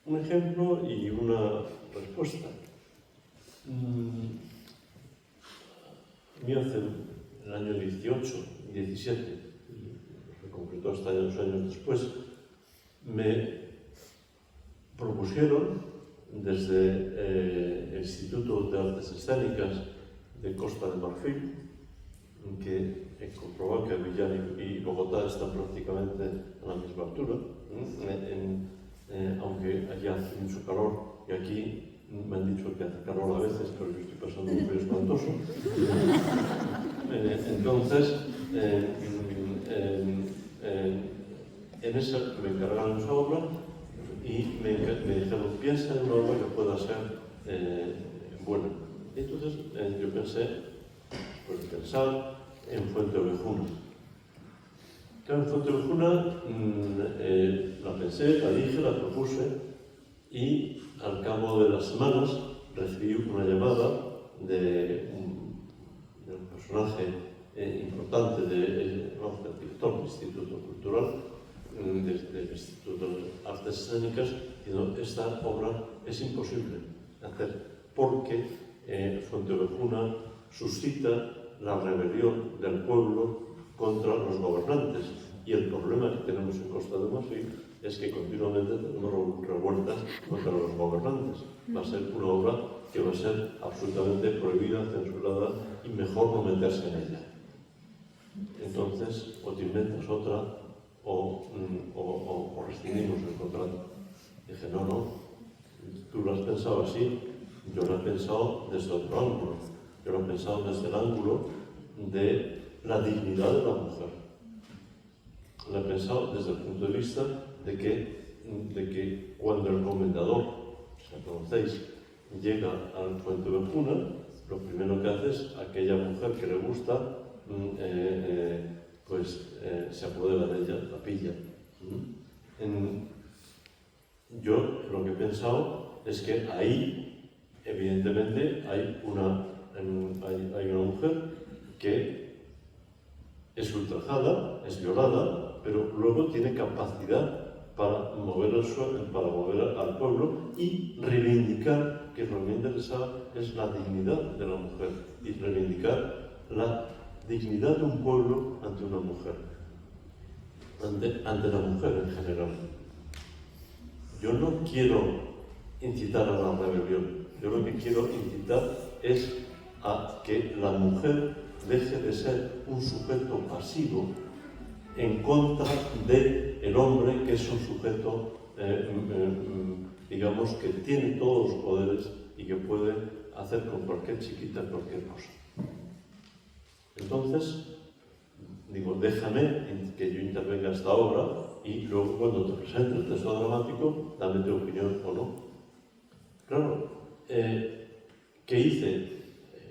un ejemplo y una respuesta. A mí hace el año 18, 17, se concretó hasta 2 años después, me propusieron desde el Instituto de Artes Escénicas de Costa de Marfil, que he comprobado que Villar y Bogotá están prácticamente a la misma altura, aunque allá hace mucho calor y aquí me han dicho que hace calor a veces, pero yo estoy pasando un frío espantoso. Entonces, en esa me encargaron esa obra y me dijeron, piensa en una obra que pueda ser buena. Y entonces yo pensé, pues pensar en Fuenteovejuna. Claro, en Fuenteovejuna la pensé, la dije, la propuse y al cabo de las semanas recibí una llamada de un personaje importante del director del Instituto Cultural, del Instituto de Artes Escénicas, diciendo esta obra es imposible hacer porque Fuenteovejuna suscita la rebelión del pueblo contra los gobernantes. Y el problema que tenemos en Costa de Marfil es que continuamente tenemos revueltas contra los gobernantes. Va a ser una obra que va a ser absolutamente prohibida, censurada y mejor no meterse en ella. Entonces, o te inventas otra o rescindimos el contrato. Dije, no, tú lo has pensado así, yo lo he pensado desde otro ángulo. Yo lo he pensado desde el ángulo de la dignidad de la mujer. Lo he pensado desde el punto de vista de que cuando el comendador, si lo conocéis, llega al Fuenteovejuna, lo primero que hace es aquella mujer que le gusta, se apodera de ella, la pilla. Yo lo que he pensado es que ahí, evidentemente, hay una mujer que es ultrajada, es violada, pero luego tiene capacidad para mover al pueblo y reivindicar, que lo que me interesaba es la dignidad de la mujer, y reivindicar la dignidad de un pueblo ante una mujer, ante la mujer en general. Yo no quiero incitar a la rebelión, yo lo que quiero incitar es a que la mujer deje de ser un sujeto pasivo en contra del hombre, que es un sujeto, digamos, que tiene todos los poderes y que puede hacer con cualquier chiquita cualquier cosa. Entonces, digo, déjame que yo intervenga esta obra y luego cuando te presente el texto dramático, dame tu opinión o no. Claro, ¿qué hice?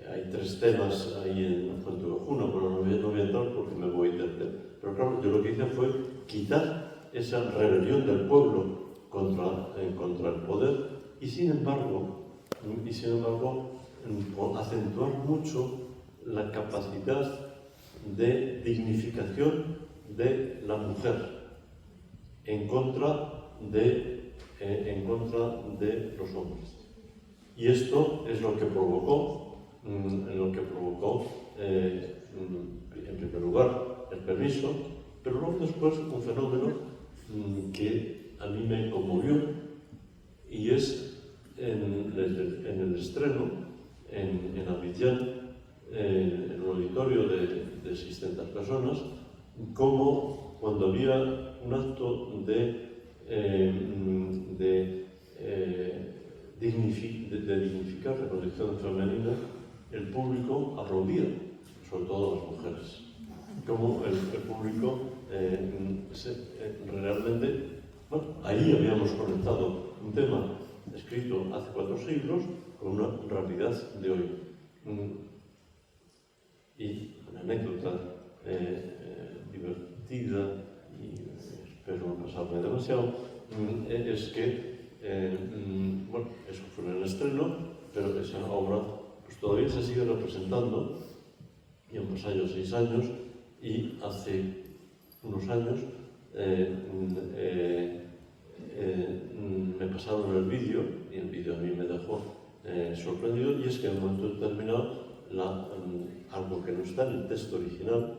Hay 3 temas ahí en Fuente Ovejuna, pero no voy a entrar porque me voy a entender. Pero claro, yo lo que hice fue quitar esa rebelión del pueblo contra el poder y sin embargo, acentuar mucho la capacidad de dignificación de la mujer en contra de los hombres. Y esto es lo que provocó, en primer lugar, el permiso, pero luego después un fenómeno que a mí me conmovió, y es en el estreno en Abidjan, en un auditorio de 600 personas, como cuando había un acto de dignificar la condición femenina, el público aplaudía, sobre todo las mujeres. Como el público realmente, bueno, ahí habíamos conectado un tema escrito hace 4 siglos con una realidad de hoy. Y una anécdota divertida, y espero no pasarme demasiado, es que, bueno, eso fue en el estreno, pero esa obra pues, todavía se sigue representando, y han pasado 6 años, y hace unos años me pasaron el vídeo, y el vídeo a mí me dejó sorprendido, y es que en un momento determinado algo que no está en el texto original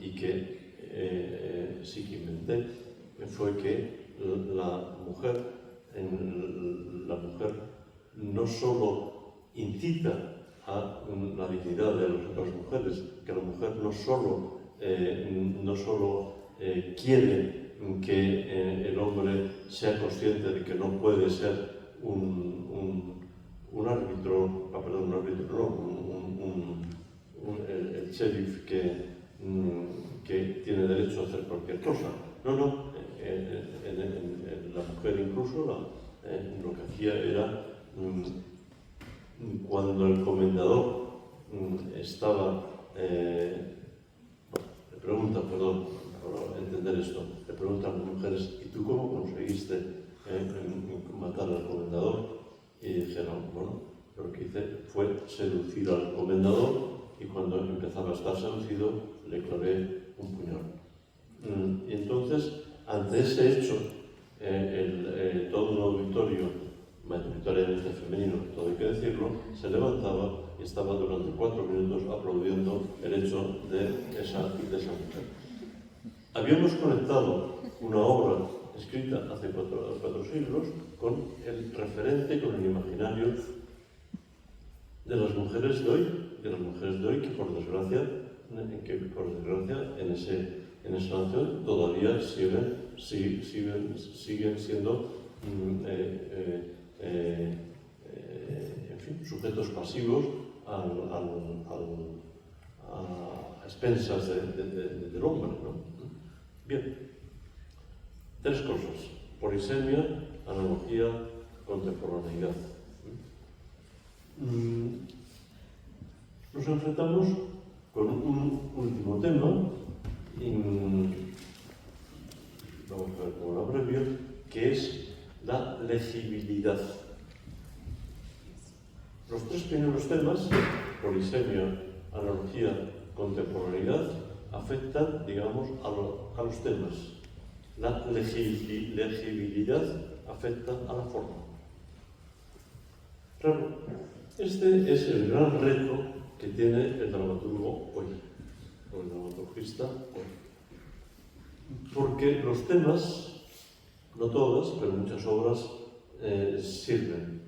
y que sí que inventé, fue que la mujer no solo incita a la dignidad de las otras mujeres, que la mujer no solo quiere que el hombre sea consciente de que no puede ser el sheriff que tiene derecho a hacer cualquier cosa. No, la mujer incluso lo que hacía era, cuando el comendador estaba, le pregunta, perdón, para entender esto, le preguntan a las mujeres, ¿y tú cómo conseguiste matar al comendador? Y dijeron, bueno, lo que hice fue seducir al comendador, y cuando empezaba a estar seducido le clavé un puñal. Y entonces, ante ese hecho, todo un auditorio, mayoritariamente femenino, todo hay que decirlo, se levantaba y estaba durante 4 minutos aplaudiendo el hecho de esa mujer. Habíamos conectado una obra escrita hace 4 siglos con el referente, con el imaginario de las mujeres de hoy, que por desgracia en esa nación todavía siguen siendo en fin, sujetos pasivos a expensas del hombre, ¿no? Bien, 3 cosas: polisemia, analogía, contemporaneidad. Nos enfrentamos con un último tema, vamos a ver cómo lo abrevio, que es la legibilidad. Los 3 primeros temas, polisemia, analogía, contemporaneidad, afectan, digamos, a los temas. La legibilidad afecta a la forma. Claro, este es el gran reto que tiene el dramaturgo hoy, o el dramaturgista hoy. Porque los temas, no todas, pero muchas obras sirven.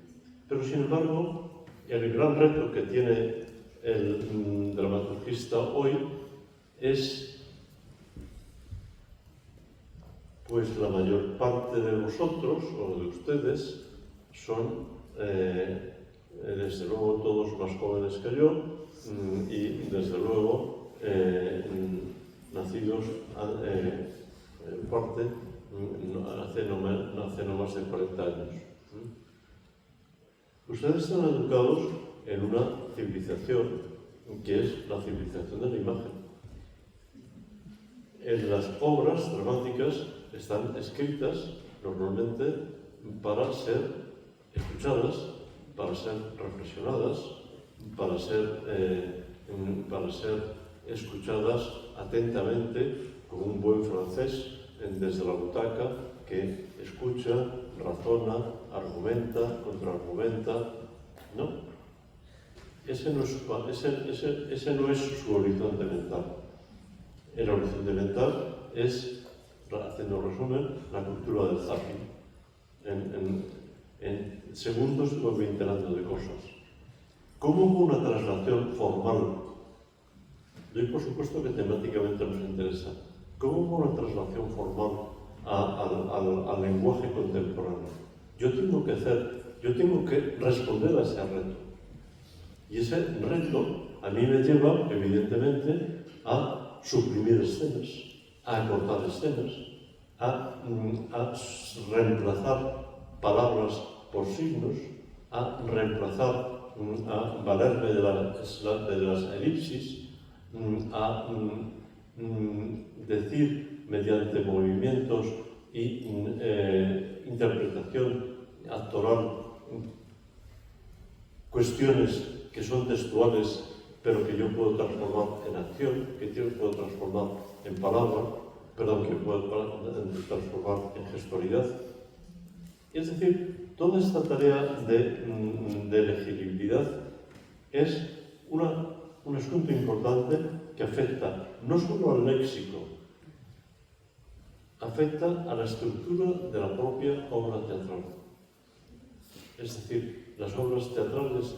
Pero sin embargo, el gran reto que tiene el dramaturgista hoy es, pues la mayor parte de vosotros o de ustedes son, desde luego, todos más jóvenes que yo y desde luego nacidos en parte hace no más de 40 años. Ustedes están educados en una civilización que es la civilización de la imagen. Las obras dramáticas están escritas normalmente para ser escuchadas, para ser reflexionadas, para ser escuchadas atentamente como un buen francés desde la butaca que escucha, razona, argumenta, contraargumenta, ¿no? Ese no es su horizonte mental. El horizonte mental es, haciendo resumen, la cultura del zapping. En segundos me voy enterando de cosas. ¿Cómo una traslación formal? Y por supuesto que temáticamente nos interesa. ¿Cómo una traslación formal al lenguaje contemporáneo? Yo tengo que responder a ese reto. Y ese reto a mí me lleva, evidentemente, a suprimir escenas, a acortar escenas, a reemplazar palabras por signos, a reemplazar, a valerme de las elipsis, a decir mediante movimientos y interpretación actoral cuestiones que son textuales, pero que yo puedo transformar en acción, que yo puedo transformar en palabra, que puedo transformar en gestualidad. Es decir, toda esta tarea de legibilidad es un asunto importante que afecta no solo al léxico, afecta a la estructura de la propia obra teatral. Es decir, las obras teatrales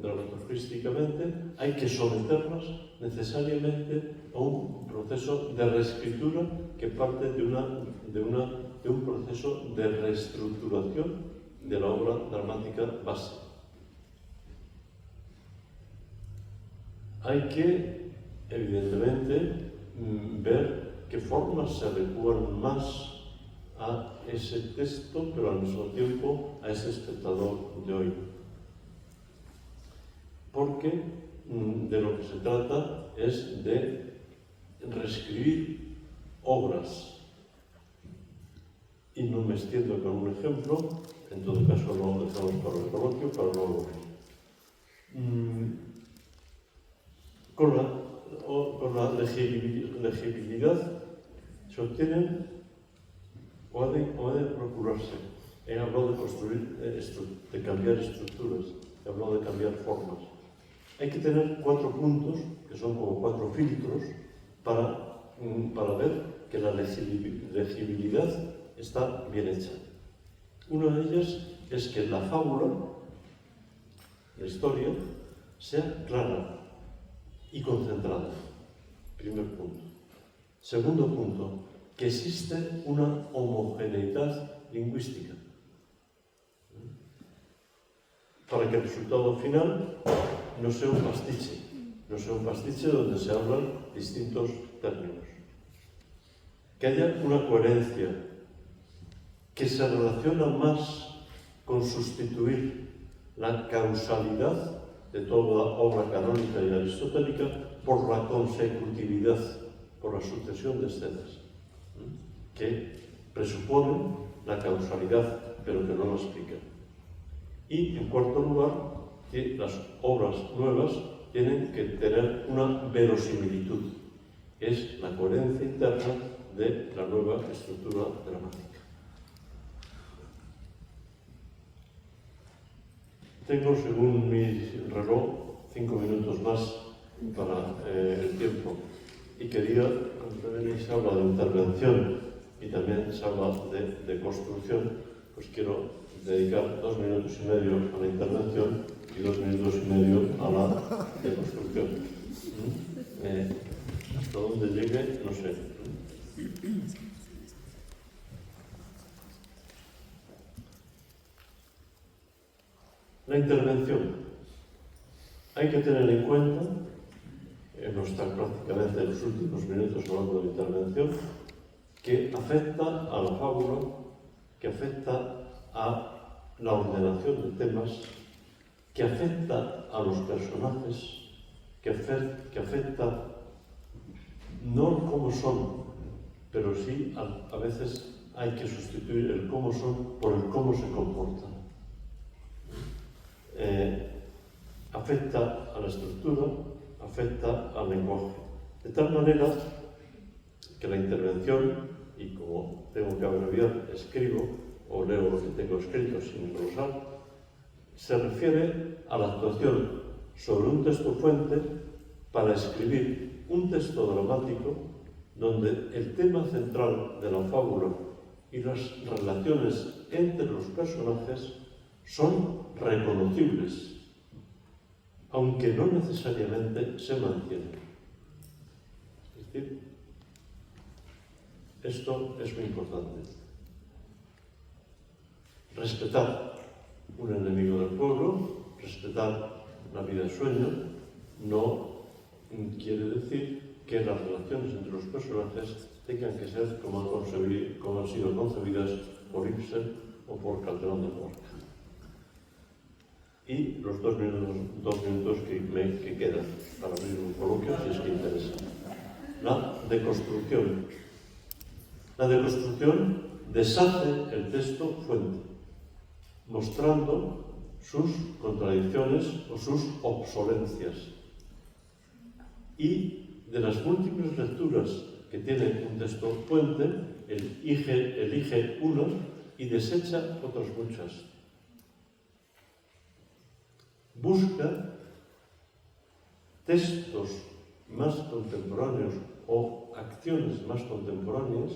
dramaturgísticamente hay que someterlas necesariamente a un proceso de reescritura que parte de un proceso de reestructuración de la obra dramática base. Hay que, evidentemente, ver qué formas se adecúan más a ese texto, pero al mismo tiempo a ese espectador de hoy. Porque de lo que se trata es de reescribir obras. Y no me extiendo con un ejemplo, en todo caso lo dejamos para el coloquio, para luego. Con la legibilidad se obtienen o ha de procurarse. He hablado de construir, de cambiar estructuras, he hablado de cambiar formas. Hay que tener 4 puntos, que son como 4 filtros, para ver que la legibilidad está bien hecha. Una de ellas es que la fábula, la historia, sea clara y concentrada. Primer punto. Segundo punto, que existe una homogeneidad lingüística. Para que el resultado final no sea un pastiche donde se hablan distintos términos. Que haya una coherencia, que se relaciona más con sustituir la causalidad de toda obra canónica y aristotélica por la consecutividad, por la sucesión de escenas, que presuponen la causalidad, pero que no la explican. Y, en cuarto lugar, que las obras nuevas tienen que tener una verosimilitud. es la coherencia interna de la nueva estructura dramática. Tengo, según mi reloj, 5 minutos más para el tiempo. Y quería, también se habla de intervención y también se habla de construcción, pues quiero dedicar 2 minutos y medio a la intervención y 2 minutos y medio a la de construcción. Hasta dónde llegue, no sé. La intervención. Hay que tener en cuenta, no está prácticamente en los últimos minutos hablando de intervención, que afecta a la fábula, que afecta a la ordenación de temas, que afecta a los personajes, que afecta no el cómo son, pero sí a veces hay que sustituir el cómo son por el cómo se comportan. Afecta a la estructura, afecta al lenguaje. De tal manera que la intervención, y como tengo que abreviar, escribo o leo lo que tengo escrito sin glosar, se refiere a la actuación sobre un texto fuente para escribir un texto dramático donde el tema central de la fábula y las relaciones entre los personajes son reconocibles, aunque no necesariamente se mantienen. Es decir, esto es muy importante. Respetar un enemigo del pueblo, respetar la vida de sueño, no quiere decir que las relaciones entre los personajes tengan que ser como han sido concebidas por Ibsen o por Calderón de la Barca. Y los 2 minutos que quedan para abrir un coloquio, si es que interesa. La deconstrucción. La deconstrucción deshace el texto fuente, mostrando sus contradicciones o sus obsolencias. Y de las múltiples lecturas que tiene un texto fuente, elige una y desecha otras muchas. Busca textos más contemporáneos o acciones más contemporáneas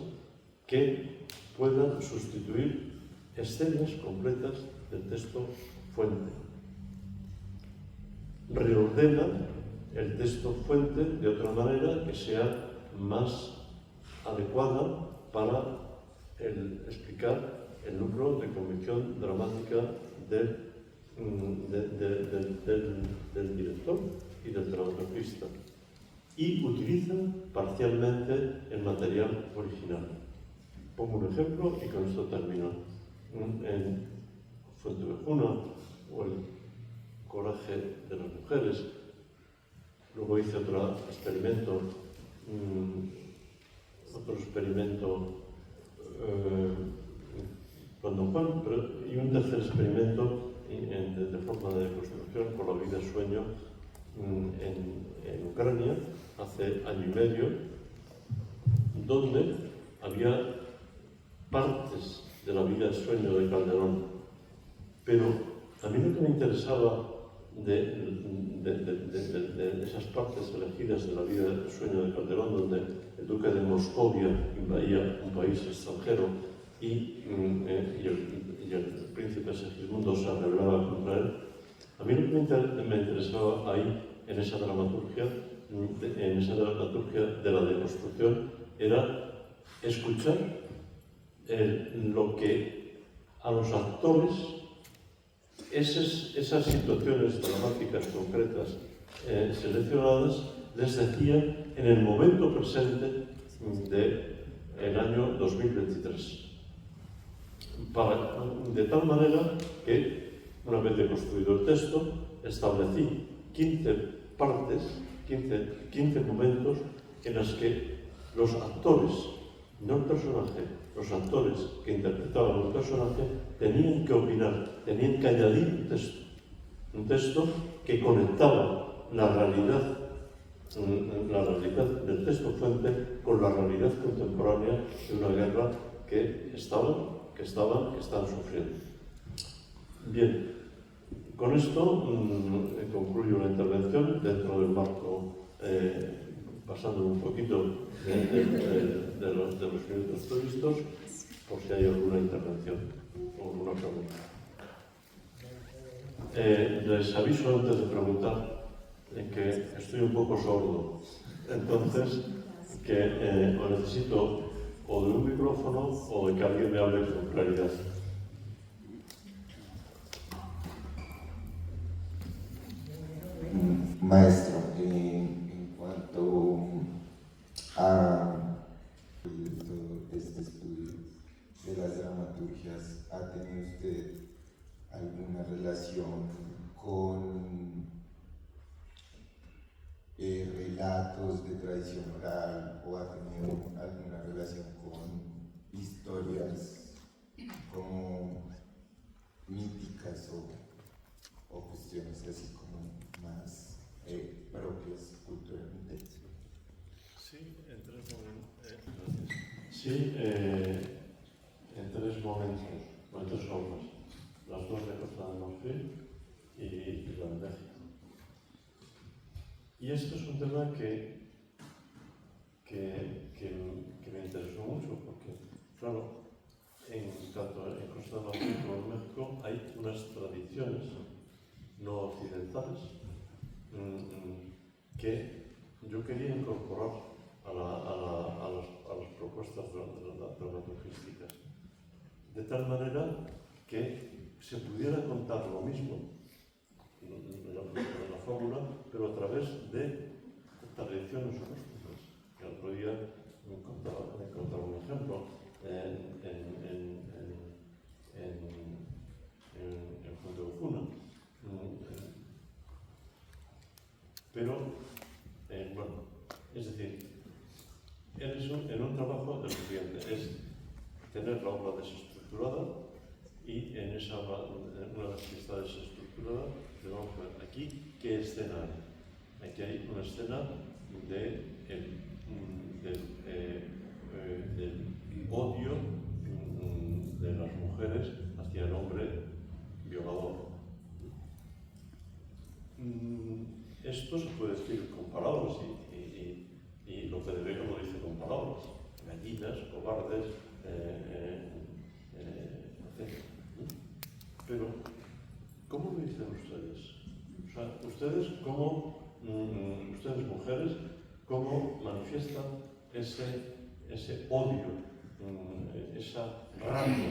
que puedan sustituir escenas completas del texto fuente. Reordena el texto fuente de otra manera que sea más adecuada para explicar el núcleo de convicción dramática del director y del dramaturgista, y utiliza parcialmente el material original. Pongo un ejemplo y con esto termino. En Fuentevejuna, o el coraje de las mujeres, luego hice otro experimento con Don Juan, y un tercer experimento de forma de construcción con la vida sueño en Ucrania hace año y medio, donde había partes de la vida sueño de Calderón, pero a mí lo que me interesaba de esas partes elegidas de la vida sueño de Calderón, donde el duque de Moscovia invadía un país extranjero y el príncipe Segismundo se rebelaba contra él, a mí lo que me interesaba ahí, en esa dramaturgia de la deconstrucción, era escuchar lo que a los actores esas situaciones dramáticas concretas seleccionadas les decían en el momento presente del año 2023. De tal manera que, una vez deconstruido el texto, establecí 15 partes, 15 momentos en los que los actores, no el personaje, los actores que interpretaban el personaje tenían que opinar, tenían que añadir un texto que conectaba la realidad la realidad del texto fuente con la realidad contemporánea de una guerra que están sufriendo. Bien, con esto concluyo la intervención dentro del marco, pasando un poquito de los minutos previstos, por si hay alguna intervención o alguna pregunta. Les aviso antes de preguntar que estoy un poco sordo, entonces que o necesito o de un micrófono o de que alguien me hable con claridad. Maestro, en cuanto a todo este estudio de las dramaturgias, ¿ha tenido usted alguna relación con relatos de tradición oral o ha tenido alguna relación con historias como míticas o cuestiones así como más propias culturalmente? Sí, en tres momentos obras. Las dos de Costa de Marfil y la de México. Y esto es un tema que me interesó mucho, porque, claro, tanto en Costa de Marfil como en México hay unas tradiciones no occidentales que yo quería incorporar a las propuestas dramaturgísticas, de tal manera que se pudiera contar lo mismo en la fórmula, pero a través de tradiciones o costumbres. El otro día me contaba un ejemplo en Fuente Ozuna. Pero, bueno, es decir, en un trabajo de lo siguiente, es tener la obra desestructurada y una vez que está desestructurada, vamos a ver aquí qué escena hay. Aquí hay una escena del odio de las mujeres hacia el hombre violador. Esto se puede decir con palabras y lo que debe lo dice con palabras. Gallinas, cobardes, etc. Pero, ¿cómo lo dicen ustedes? O sea, ustedes mujeres, ¿cómo manifiestan ese odio, esa rabia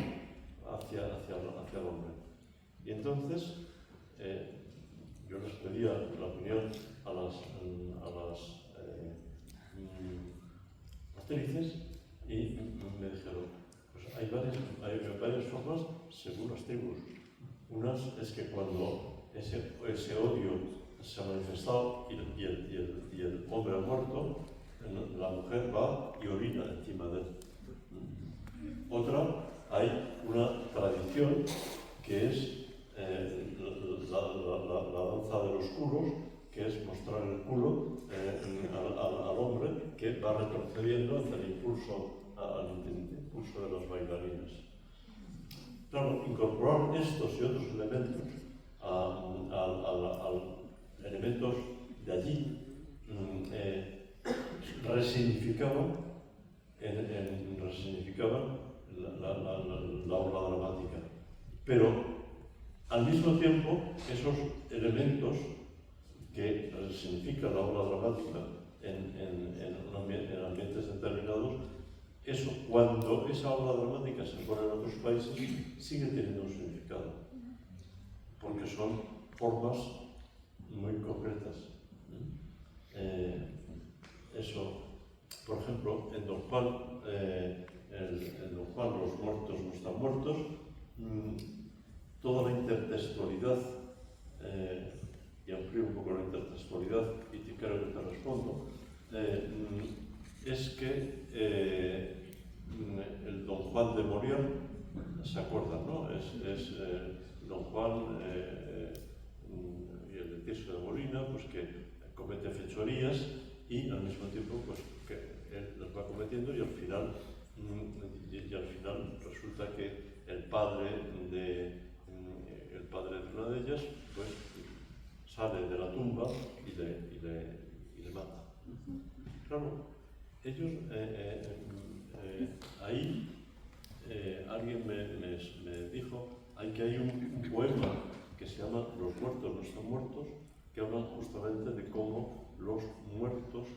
hacia el hombre? Y entonces, yo les pedía la opinión a las actrices y me dijeron, pues hay varias formas según las tribus. Unas es que cuando ese odio se ha manifestado y el hombre ha muerto, la mujer va y orina encima de él. Otra, hay una tradición que es la danza de los culos, que es mostrar el culo al hombre que va retrocediendo ante el impulso de las bailarinas. Claro, incorporar estos y otros elementos a elementos de allí resignificaban la obra dramática. Pero al mismo tiempo, esos elementos que resignifican la obra dramática en ambientes determinados, eso, cuando esa obra dramática se pone en otros países, sigue teniendo un significado, porque son formas muy concretas. Eso, por ejemplo, en Don Juan, los muertos no están muertos, toda la intertextualidad, y amplío un poco la intertextualidad y creo que te respondo, es que el Don Juan de Molière, ¿se acuerdan, no? Es Don Juan y el de Tirso de Molina, pues que comete fechorías y al mismo tiempo pues, que él las va cometiendo y al final resulta que el padre de una de ellas pues, sale de la tumba y le mata. Claro, ellos ahí alguien me dijo que hay un poema que se llama Los muertos no están muertos, que hablan justamente de cómo los muertos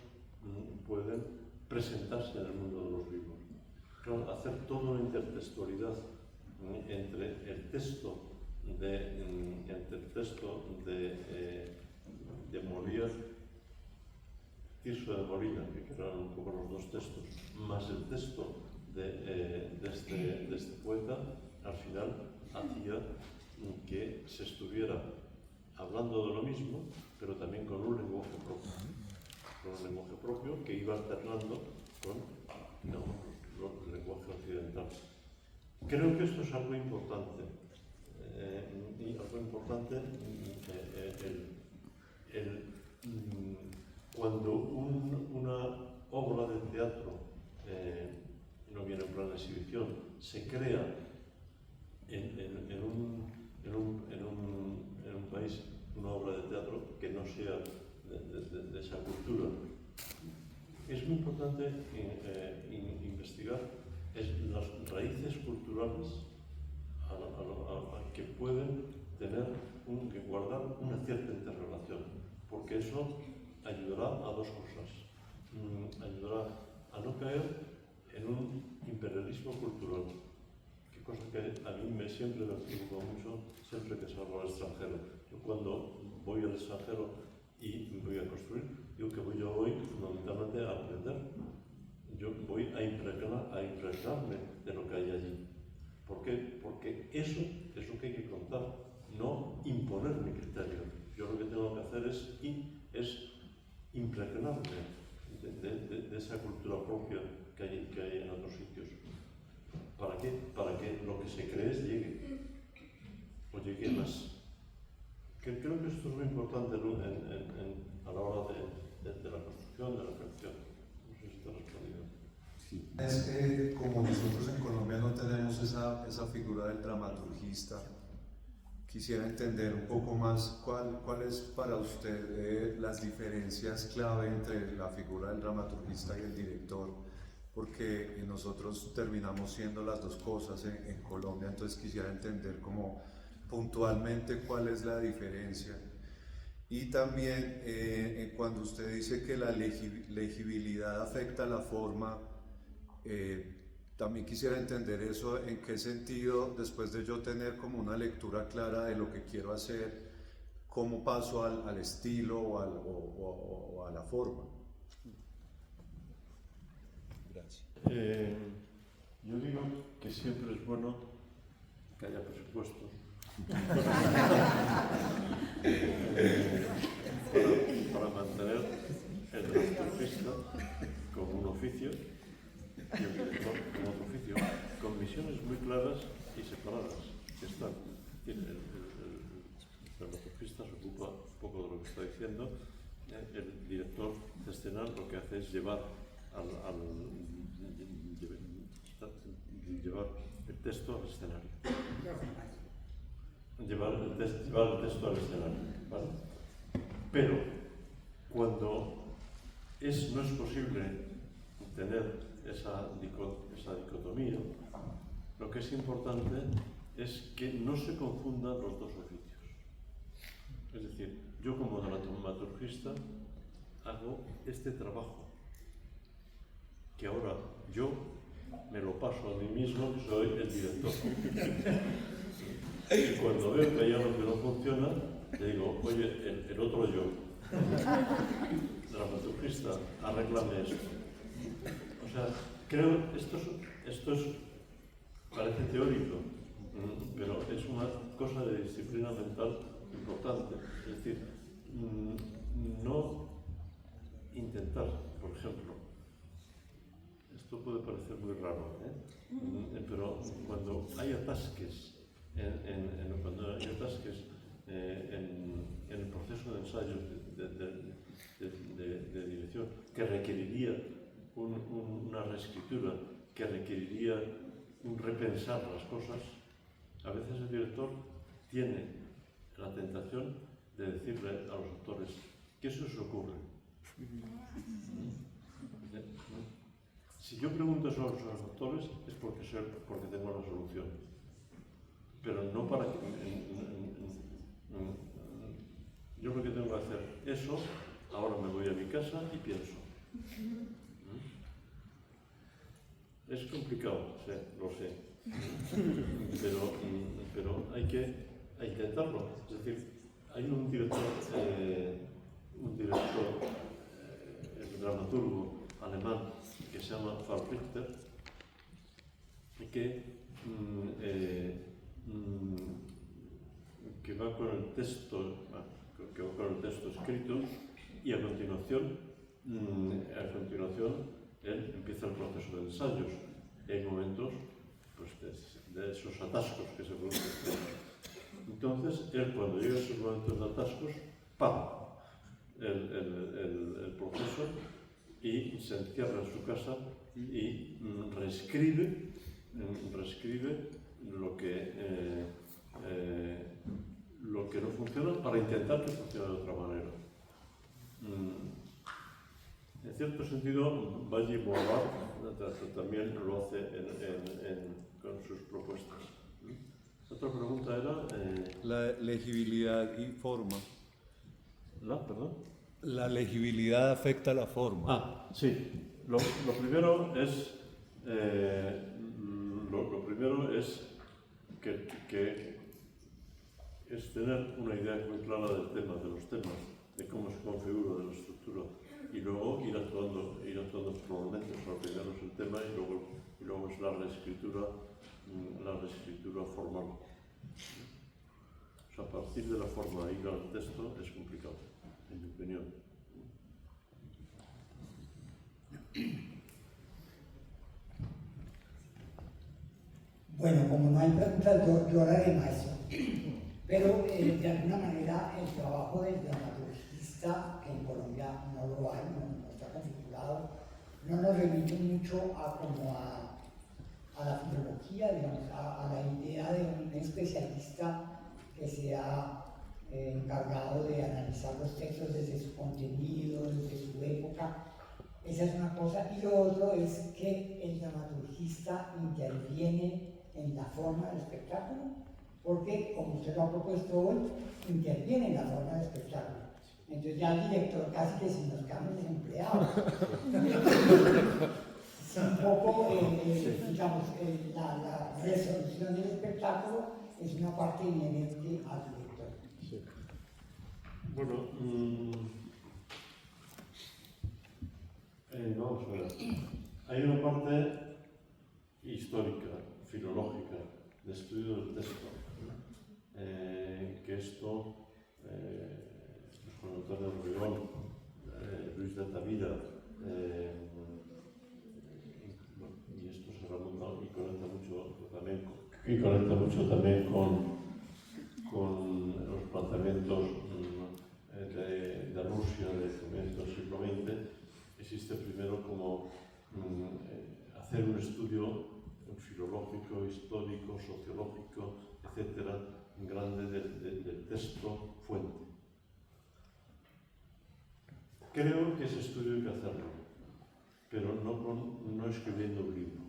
pueden presentarse en el mundo de los vivos. Claro, hacer toda una intertextualidad entre el texto de Molière, Tirso de Molina, que eran un poco los dos textos, más el texto de este poeta, al final hacía que se estuviera hablando de lo mismo, pero también con un lenguaje propio que iba alternando con el lenguaje occidental. Creo que esto es algo importante, cuando una obra de teatro no viene en plan de exhibición, se crea en un país una obra de teatro que no sea de esa cultura. Es muy importante investigar las raíces culturales que pueden que guardar una cierta interrelación, porque eso ayudará a dos cosas. Ayudará a no caer en un imperialismo cultural, que cosa que a mí siempre me preocupa mucho, siempre que salgo al extranjero. Yo cuando voy al extranjero y voy a construir, digo que yo voy fundamentalmente a aprender. Yo voy a impregnarme de lo que hay allí. ¿Por qué? Porque eso es lo que hay que contar, no imponer mi criterio. Yo lo que tengo que hacer es impregnarme de esa cultura propia que hay en otros sitios. ¿Para qué? Para que lo que se cree llegue, o llegue más. Creo que esto es muy importante a la hora de la construcción, de la creación. No sé si te he respondido. Sí. Es que como nosotros en Colombia no tenemos esa figura del dramaturgista, quisiera entender un poco más cuál es para usted las diferencias clave entre la figura del dramaturgista y el director, porque nosotros terminamos siendo las dos cosas en Colombia, entonces quisiera entender como puntualmente cuál es la diferencia. Y también cuando usted dice que la legibilidad afecta la forma, también quisiera entender eso, en qué sentido, después de yo tener como una lectura clara de lo que quiero hacer, cómo paso al estilo o a la forma. Gracias. Yo digo que siempre es bueno que haya presupuesto para mantener el dramaturgista como un oficio y el director como otro oficio, con misiones muy claras y separadas, que están. El dramaturgista se ocupa un poco de lo que está diciendo, el director de escena lo que hace es llevar el texto al escenario. Llevar el texto al escenario, ¿vale? Pero cuando no es posible tener esa dicotomía, lo que es importante es que no se confundan los dos oficios. Es decir, yo como dramaturgista hago este trabajo, que ahora yo me lo paso a mí mismo, que soy el director. Y cuando veo que hay algo que no funciona, le digo, oye, el otro yo, dramaturgista, arréglame esto. O sea, creo, esto parece teórico, pero es una cosa de disciplina mental importante. Es decir, no intentar, por ejemplo, esto puede parecer muy raro, pero cuando hay atasques, en el proceso de ensayos de dirección, que requeriría una reescritura, que requeriría un repensar las cosas, a veces el director tiene la tentación de decirle a los actores que eso se ocurre. Si yo pregunto eso a los actores es porque tengo la solución, pero no para que... Yo lo que tengo que hacer eso, ahora me voy a mi casa y pienso. Es complicado, sí, lo sé, pero hay que intentarlo. Es decir, hay un director dramaturgo alemán que se llama Karl Richter y que va con el texto escrito y a continuación él empieza el proceso de ensayos. Hay momentos pues, de esos atascos que se producen. Entonces, él cuando llega a esos momentos de atascos, para el proceso y se encierra en su casa y reescribe lo que no funciona para intentar que funcione de otra manera. En cierto sentido, Valle Boivard también lo hace con sus propuestas. Otra pregunta era... La legibilidad y forma. ¿Perdón? La legibilidad afecta la forma. Sí. Lo primero es que es tener una idea muy clara del tema, de los temas, de cómo se configura, de la estructura, y luego ir actuando probablemente. O sea, primero es el tema y luego es la reescritura formal. O sea, a partir de la forma ir al texto es complicado, en mi opinión. Bueno, como no hay preguntas, yo hablaré maestro. Pero de alguna manera el trabajo del dramaturgista, que en Colombia no lo hay, no está configurado, no nos remite mucho a la filología, digamos, a la idea de un especialista que se ha encargado de analizar los textos desde su contenido, desde su época. Esa es una cosa. Y lo otro es que el dramaturgista interviene en la forma del espectáculo, porque, como usted lo ha propuesto hoy, interviene en la forma del espectáculo. Entonces ya el director casi que si nos quedamos desempleados. Un poco, digamos, la resolución del espectáculo es una parte inherente al director. Sí. Bueno, vamos a ver. Hay una parte histórica, filológica, de estudio del texto, que esto, Juan Antonio Rubigón, Luis de Tavira, y esto se remonta y conecta mucho también con los planteamientos de Rusia del comienzo del siglo XX. Existe primero como hacer un estudio filológico, histórico, sociológico, etcétera, grande del texto fuente. Creo que ese estudio hay que hacerlo, pero no escribiendo un libro.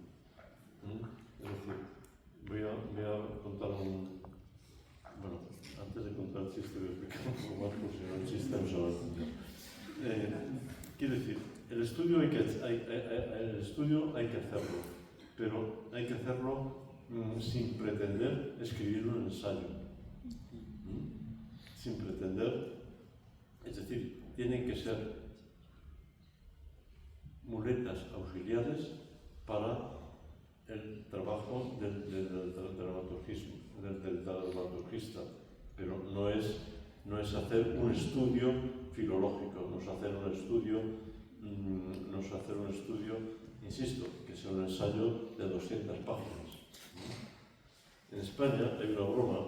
Es decir, voy a contar bueno, antes de contar el chiste voy a explicar un poco más, porque si no el chiste no se va a entender. Quiero decir, el estudio hay que hacerlo, pero hay que hacerlo sin pretender escribir un ensayo. Sin pretender, es decir, tienen que ser muletas auxiliares para el trabajo del dramaturgista, pero no es hacer un estudio filológico, no es hacer un estudio, insisto, que sea un ensayo de 200 páginas. En España hay una broma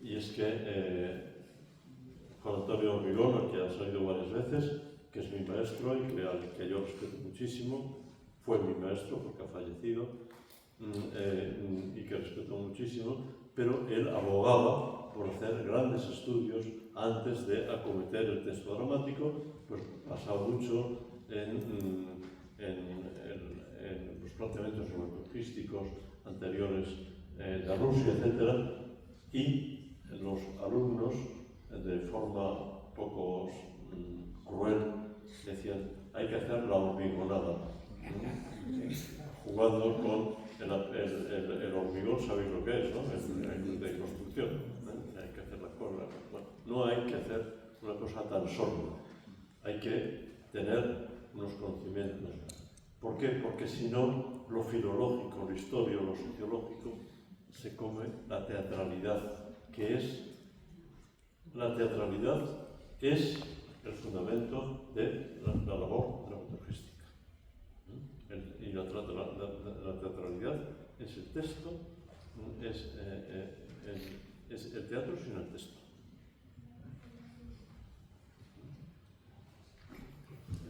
y es que Juan Antonio Hormigón, que ha salido varias veces, que es mi maestro y que yo respeto muchísimo, fue mi maestro porque ha fallecido, y que respeto muchísimo, pero él abogaba por hacer grandes estudios antes de acometer el texto dramático, pues basado mucho en los planteamientos dramaturgísticos anteriores de Rusia, etc. Y los alumnos, de forma poco cruel, decían: hay que hacer la hormigonada, jugando con el hormigón. Sabéis lo que es, ¿no? El de construcción. Hay que hacer la cosa. Bueno, no hay que hacer una cosa tan sorda. Hay que tener unos conocimientos. ¿Por qué? Porque si no, lo filológico, lo histórico, lo sociológico, se come la teatralidad, que es... La teatralidad es el fundamento de la labor dramaturgística. Y la teatralidad es el texto, es el teatro sin el texto.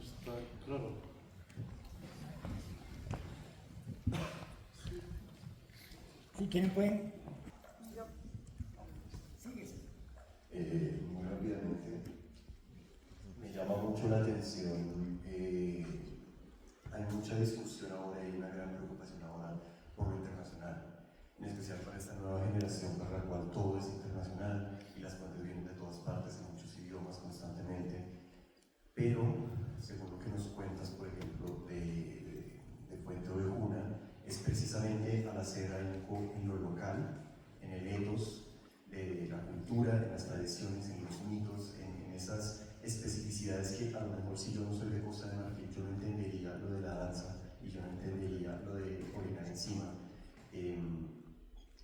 ¿Está claro? Si quieren pueden... Muy rápidamente, me llama mucho la atención, hay mucha discusión ahora y una gran preocupación ahora por lo internacional, en especial para esta nueva generación para la cual todo es internacional y las fuentes vienen de todas partes, en muchos idiomas constantemente, pero según lo que nos cuentas, por ejemplo, de Puente Ovejuna, es precisamente al hacer algo en lo local, en el ethos, de la cultura, en las tradiciones, en los mitos, en esas especificidades que a lo mejor, si yo no soy de Costa de Marfil, yo no entendería lo de la danza y yo no entendería lo de orinar encima.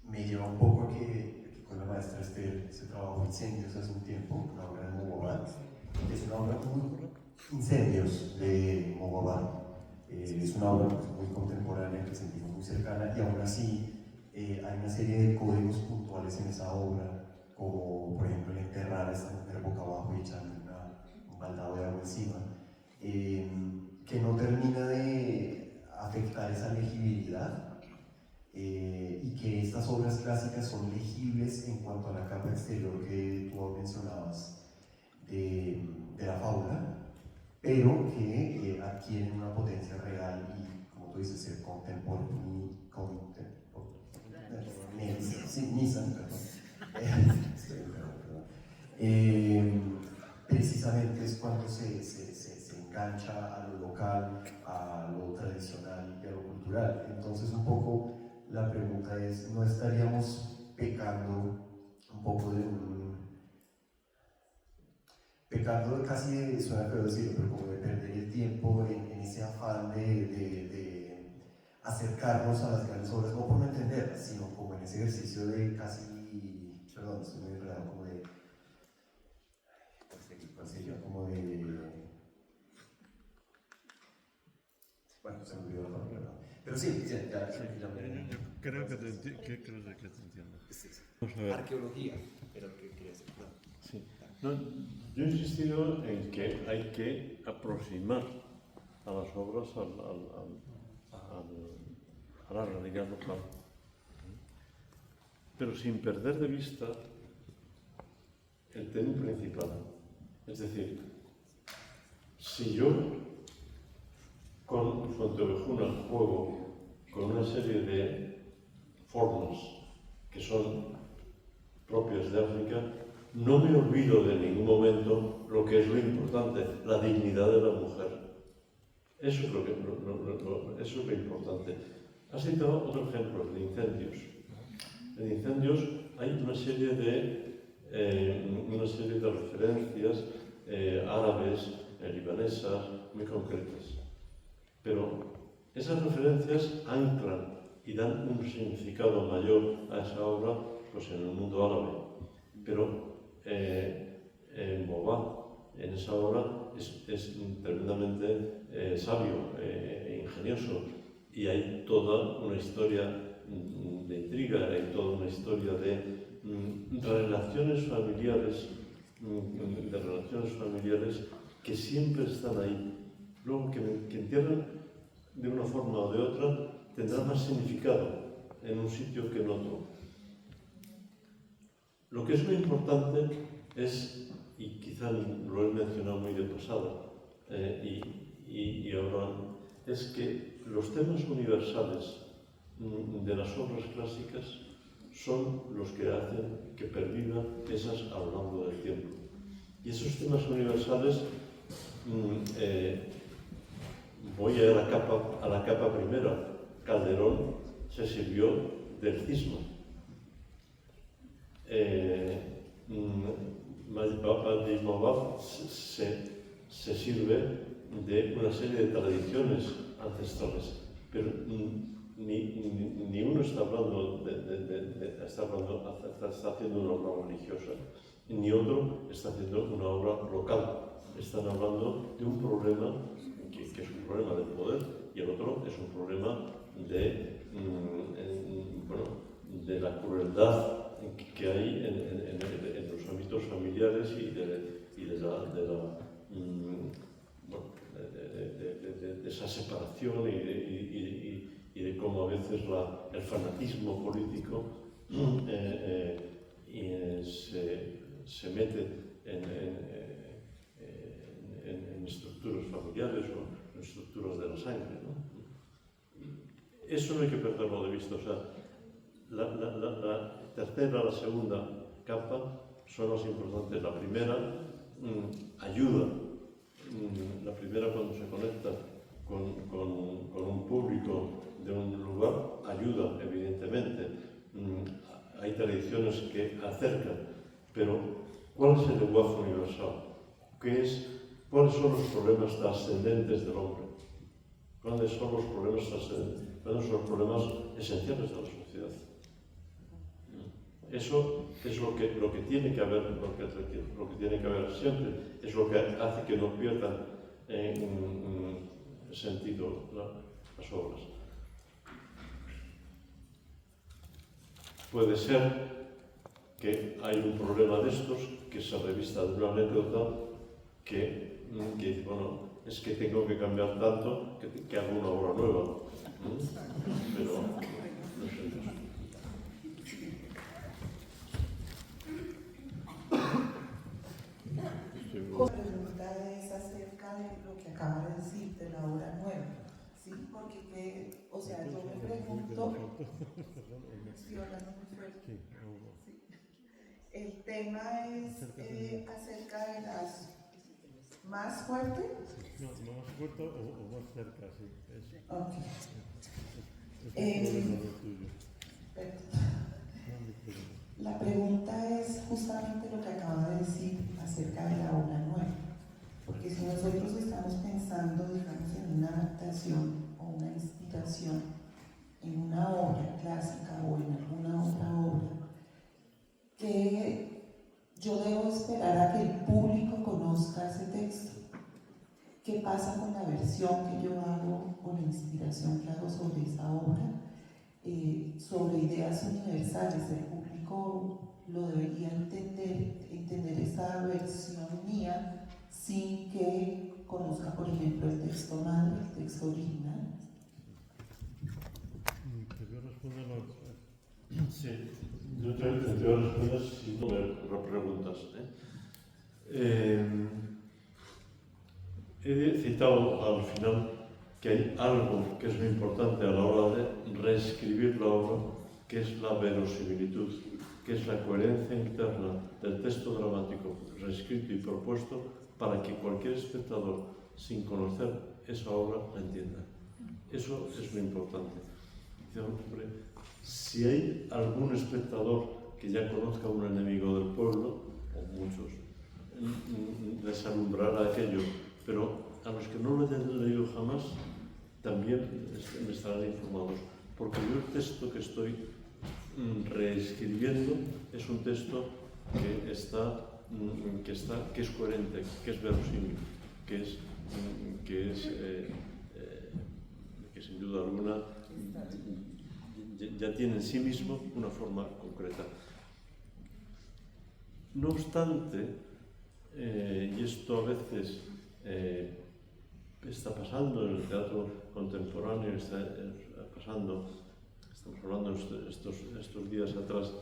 Me lleva un poco a que con la maestra Esther ese trabajo Incendios hace un tiempo, una obra de Mogobá, es una obra muy Incendios de Mogobá, es una obra muy contemporánea que sentimos muy cercana y aún así hay una serie de códigos puntuales en esa obra, como por ejemplo el enterrar a esta mujer boca abajo y echarle un baldado de agua encima, que no termina de afectar esa legibilidad, y que estas obras clásicas son legibles en cuanto a la capa exterior que tú mencionabas de la fábula, pero que adquieren una potencia real y, como tú dices, ser precisamente es cuando se engancha a lo local, a lo tradicional y a lo cultural. Entonces, un poco la pregunta es, ¿no estaríamos pecando un poco de pecando casi de, suena feo decirlo, pero como de perder el tiempo en ese afán de acercarnos a las grandes obras, no por no entenderlas, sino como en ese ejercicio de casi, perdón, estoy muy enredado, como de, ¿cuál sería? Como de, bueno, se me olvidó la palabra, ¿no? Pero sí, ya. Creo que te entiendo. Vamos a ver. Arqueología era lo que quería decir. Sí. No, yo he insistido en que hay que aproximar a las obras a la realidad local, pero sin perder de vista el tema principal. Es decir, si yo con Puente Ovejuna juego con una serie de formas que son propias de África, no me olvido de ningún momento lo que es lo importante, la dignidad de la mujer. Eso es lo importante. Has citado otro ejemplo, el de Incendios. En Incendios hay una serie de referencias árabes, libanesas, muy concretas. Pero esas referencias anclan y dan un significado mayor a esa obra, pues en el mundo árabe. Pero Mogobá, en esa obra, es tremendamente sabio e ingenioso, y hay toda una historia intriga, hay toda una historia de relaciones familiares, que siempre están ahí. Luego que entierran de una forma o de otra tendrá más significado en un sitio que en otro. Lo que es muy importante es, y quizá lo he mencionado muy de pasada, y ahora, es que los temas universales de las obras clásicas son los que hacen que pervivan esas a lo largo del tiempo. Y esos temas universales, voy a ir a la capa primera. Calderón se sirvió del cisma. Almodovar se sirve de una serie de tradiciones ancestrales, pero ni uno está hablando está haciendo una obra religiosa, ni otro está haciendo una obra local. Están hablando de un problema que es un problema del poder, y el otro es un problema de la crueldad que hay en los ámbitos familiares y de esa separación y de cómo a veces el fanatismo político se mete en estructuras familiares o en estructuras de la sangre, ¿no? Eso no hay que perderlo de vista. O sea, la tercera, la segunda capa son las importantes. La primera ayuda. La primera, cuando se conecta con un público de un lugar, ayuda, evidentemente. Hay tradiciones que acercan, pero ¿cuál es el lenguaje universal? ¿Cuáles son los problemas trascendentes del hombre? ¿Cuáles son los problemas trascendentes? ¿Cuáles son los problemas esenciales de la sociedad? Eso es lo que tiene que haber, lo que tiene que haber siempre. Es lo que hace que no pierdan sentido las obras. Puede ser que hay un problema de estos que se revista de una anécdota que dice, bueno, es que tengo que cambiar tanto que hago una obra nueva. Pero no sé. La pregunta es acerca de lo que acaba de decir de la obra nueva, ¿sí? Porque, o sea, yo me pregunto, estoy hablando muy fuerte, ¿sí? El tema es acerca de las más fuerte. No, más fuerte o más cerca, sí. Ok. La pregunta es justamente lo que acaba de decir acerca de la obra nueva, porque si nosotros estamos pensando, digamos, en una adaptación o una inspiración en una obra clásica o en alguna otra obra, que yo debo esperar a que el público conozca ese texto. ¿Qué pasa con la versión que yo hago o la inspiración que hago sobre esa obra? Sobre ideas universales, el público lo debería entender esa versión mía sin que conozca, por ejemplo, el texto madre, el texto original. ¿Te voy a responder Sí, yo te voy a responder si no me preguntas. He citado al final que hay algo que es muy importante a la hora de reescribir la obra, que es la verosimilitud, que es la coherencia interna del texto dramático reescrito y propuesto para que cualquier espectador, sin conocer esa obra, la entienda. Eso es muy importante. Hombre, si hay algún espectador que ya conozca a un enemigo del pueblo, o muchos, les alumbrará aquello, pero a los que no lo hayan leído jamás, también estarán informados, porque yo el texto que estoy reescribiendo es un texto que es coherente, que es verosímil, que sin duda alguna ya tiene en sí mismo una forma concreta. No obstante, y esto a veces está pasando en el teatro contemporáneo, está pasando, estamos hablando estos días atrás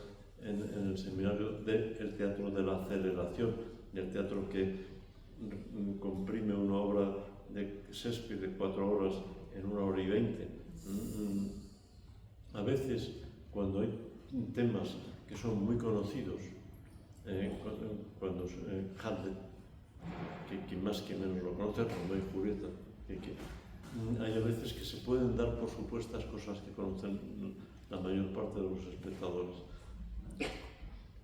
en el seminario del teatro de la aceleración, el teatro que comprime una obra de Shakespeare de 4 horas en 1 hora y 20. A veces, cuando hay temas que son muy conocidos, cuando Hamlet, que más que menos lo conoce, Romeo y Julieta, hay a veces que se pueden dar por supuestas cosas que conocen la mayor parte de los espectadores.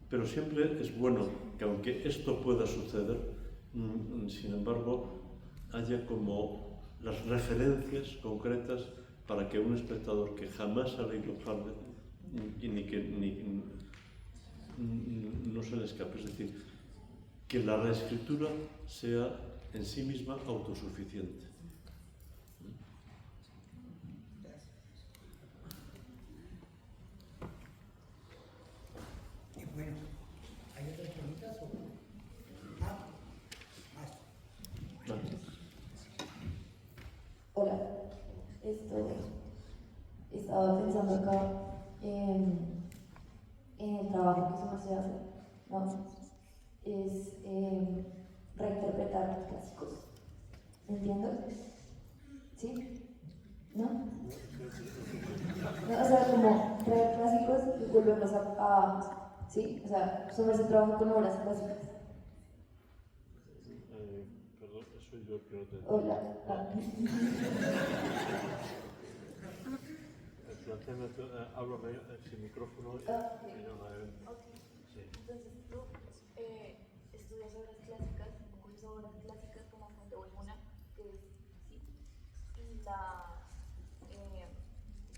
Pero siempre es bueno que, aunque esto pueda suceder, sin embargo, haya como las referencias concretas para que un espectador que jamás ha leído Hamlet no se le escape. Es decir, que la reescritura sea en sí misma autosuficiente. Bueno, ¿hay otras preguntas? Más. Hola, estaba pensando acá en el trabajo que se hace, ¿no? Es reinterpretar los clásicos. ¿Entiendo? ¿Sí? ¿No? No, o sea, como traer clásicos y volverlos a ¿sí? O sea, sobre ese trabajo con obras clásicas. Perdón, soy yo el que no te entiendo. Hola. Háblame sin micrófono y yo no sí. Entonces tú estudias obras clásicas, coges obras clásicas como Fuente Volmuna, que es, sí, y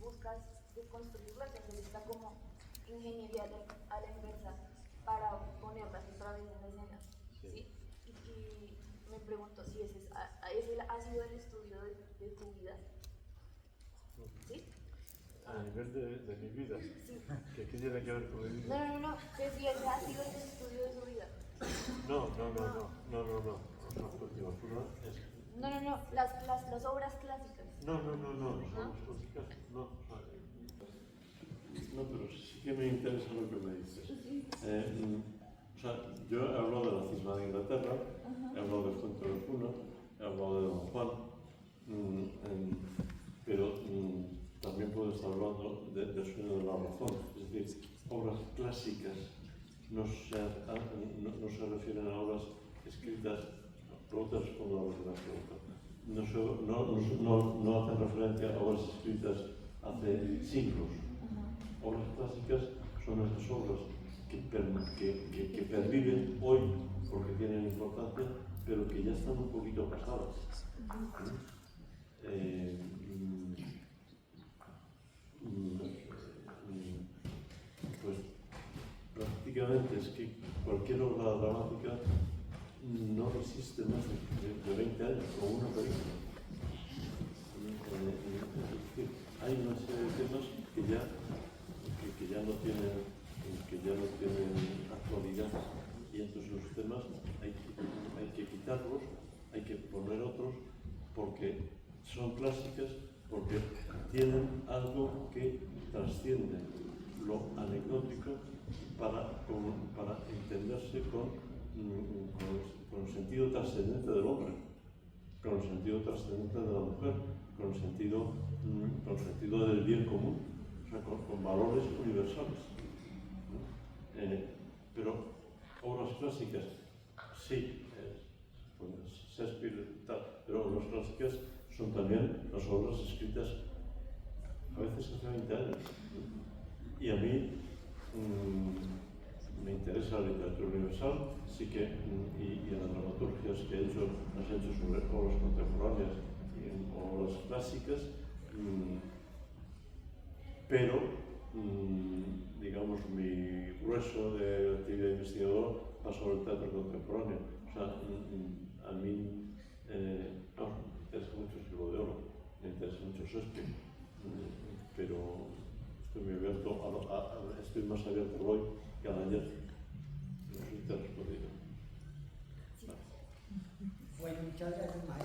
buscas deconstruirlas, hacer esta como ingeniería a la inversa para ponerlas otra vez en la escena, ¿sí? Y me pregunto si ese ha sido el estudio de tu vida, ¿sí? A nivel de mi vida. Sí. ¿Qué tiene que ver con mi vida? No, que si ese ha sido el estudio de su vida. No. Las obras clásicas. No, las clásicas no. No, pero sí que me interesa lo que me dices. O sea, yo he hablado de la cisma de Inglaterra, he hablado de Fuente de Cuna, he hablado de Don Juan, pero también puedo estar hablando del sueño de la razón. Es decir, obras clásicas no se refieren a obras escritas. Luego te respondo a la pregunta. No hacen referencia a obras escritas hace siglos. Obras clásicas son esas obras que perviven hoy porque tienen importancia, pero que ya están un poquito pasadas. Pues prácticamente es que cualquier obra dramática no resiste más de 20 años, como una película. Es decir, hay una serie de temas que ya no tienen actualidad, y entonces los temas hay que quitarlos, hay que poner otros, porque son clásicas, porque tienen algo que trasciende lo anecdótico para entenderse con el sentido trascendente del hombre, con el sentido trascendente de la mujer, con el sentido del bien común, o sea, con valores universales. Pero obras clásicas, sí, Shakespeare tal, pero obras clásicas son también las obras escritas a veces hace 20 años. Y a mí me interesa la literatura universal, sí que, y en la dramaturgia sí que las he hecho sobre obras contemporáneas y en obras clásicas, pero digamos mi grueso de actividad investigadora pasa sobre el teatro contemporáneo. O sea, a mí me interesa mucho el siglo de oro, me interesa mucho Shakespeare, pero estoy más abierto hoy que al ayer. No sé si te he respondido. Bueno, muchas gracias, maestro.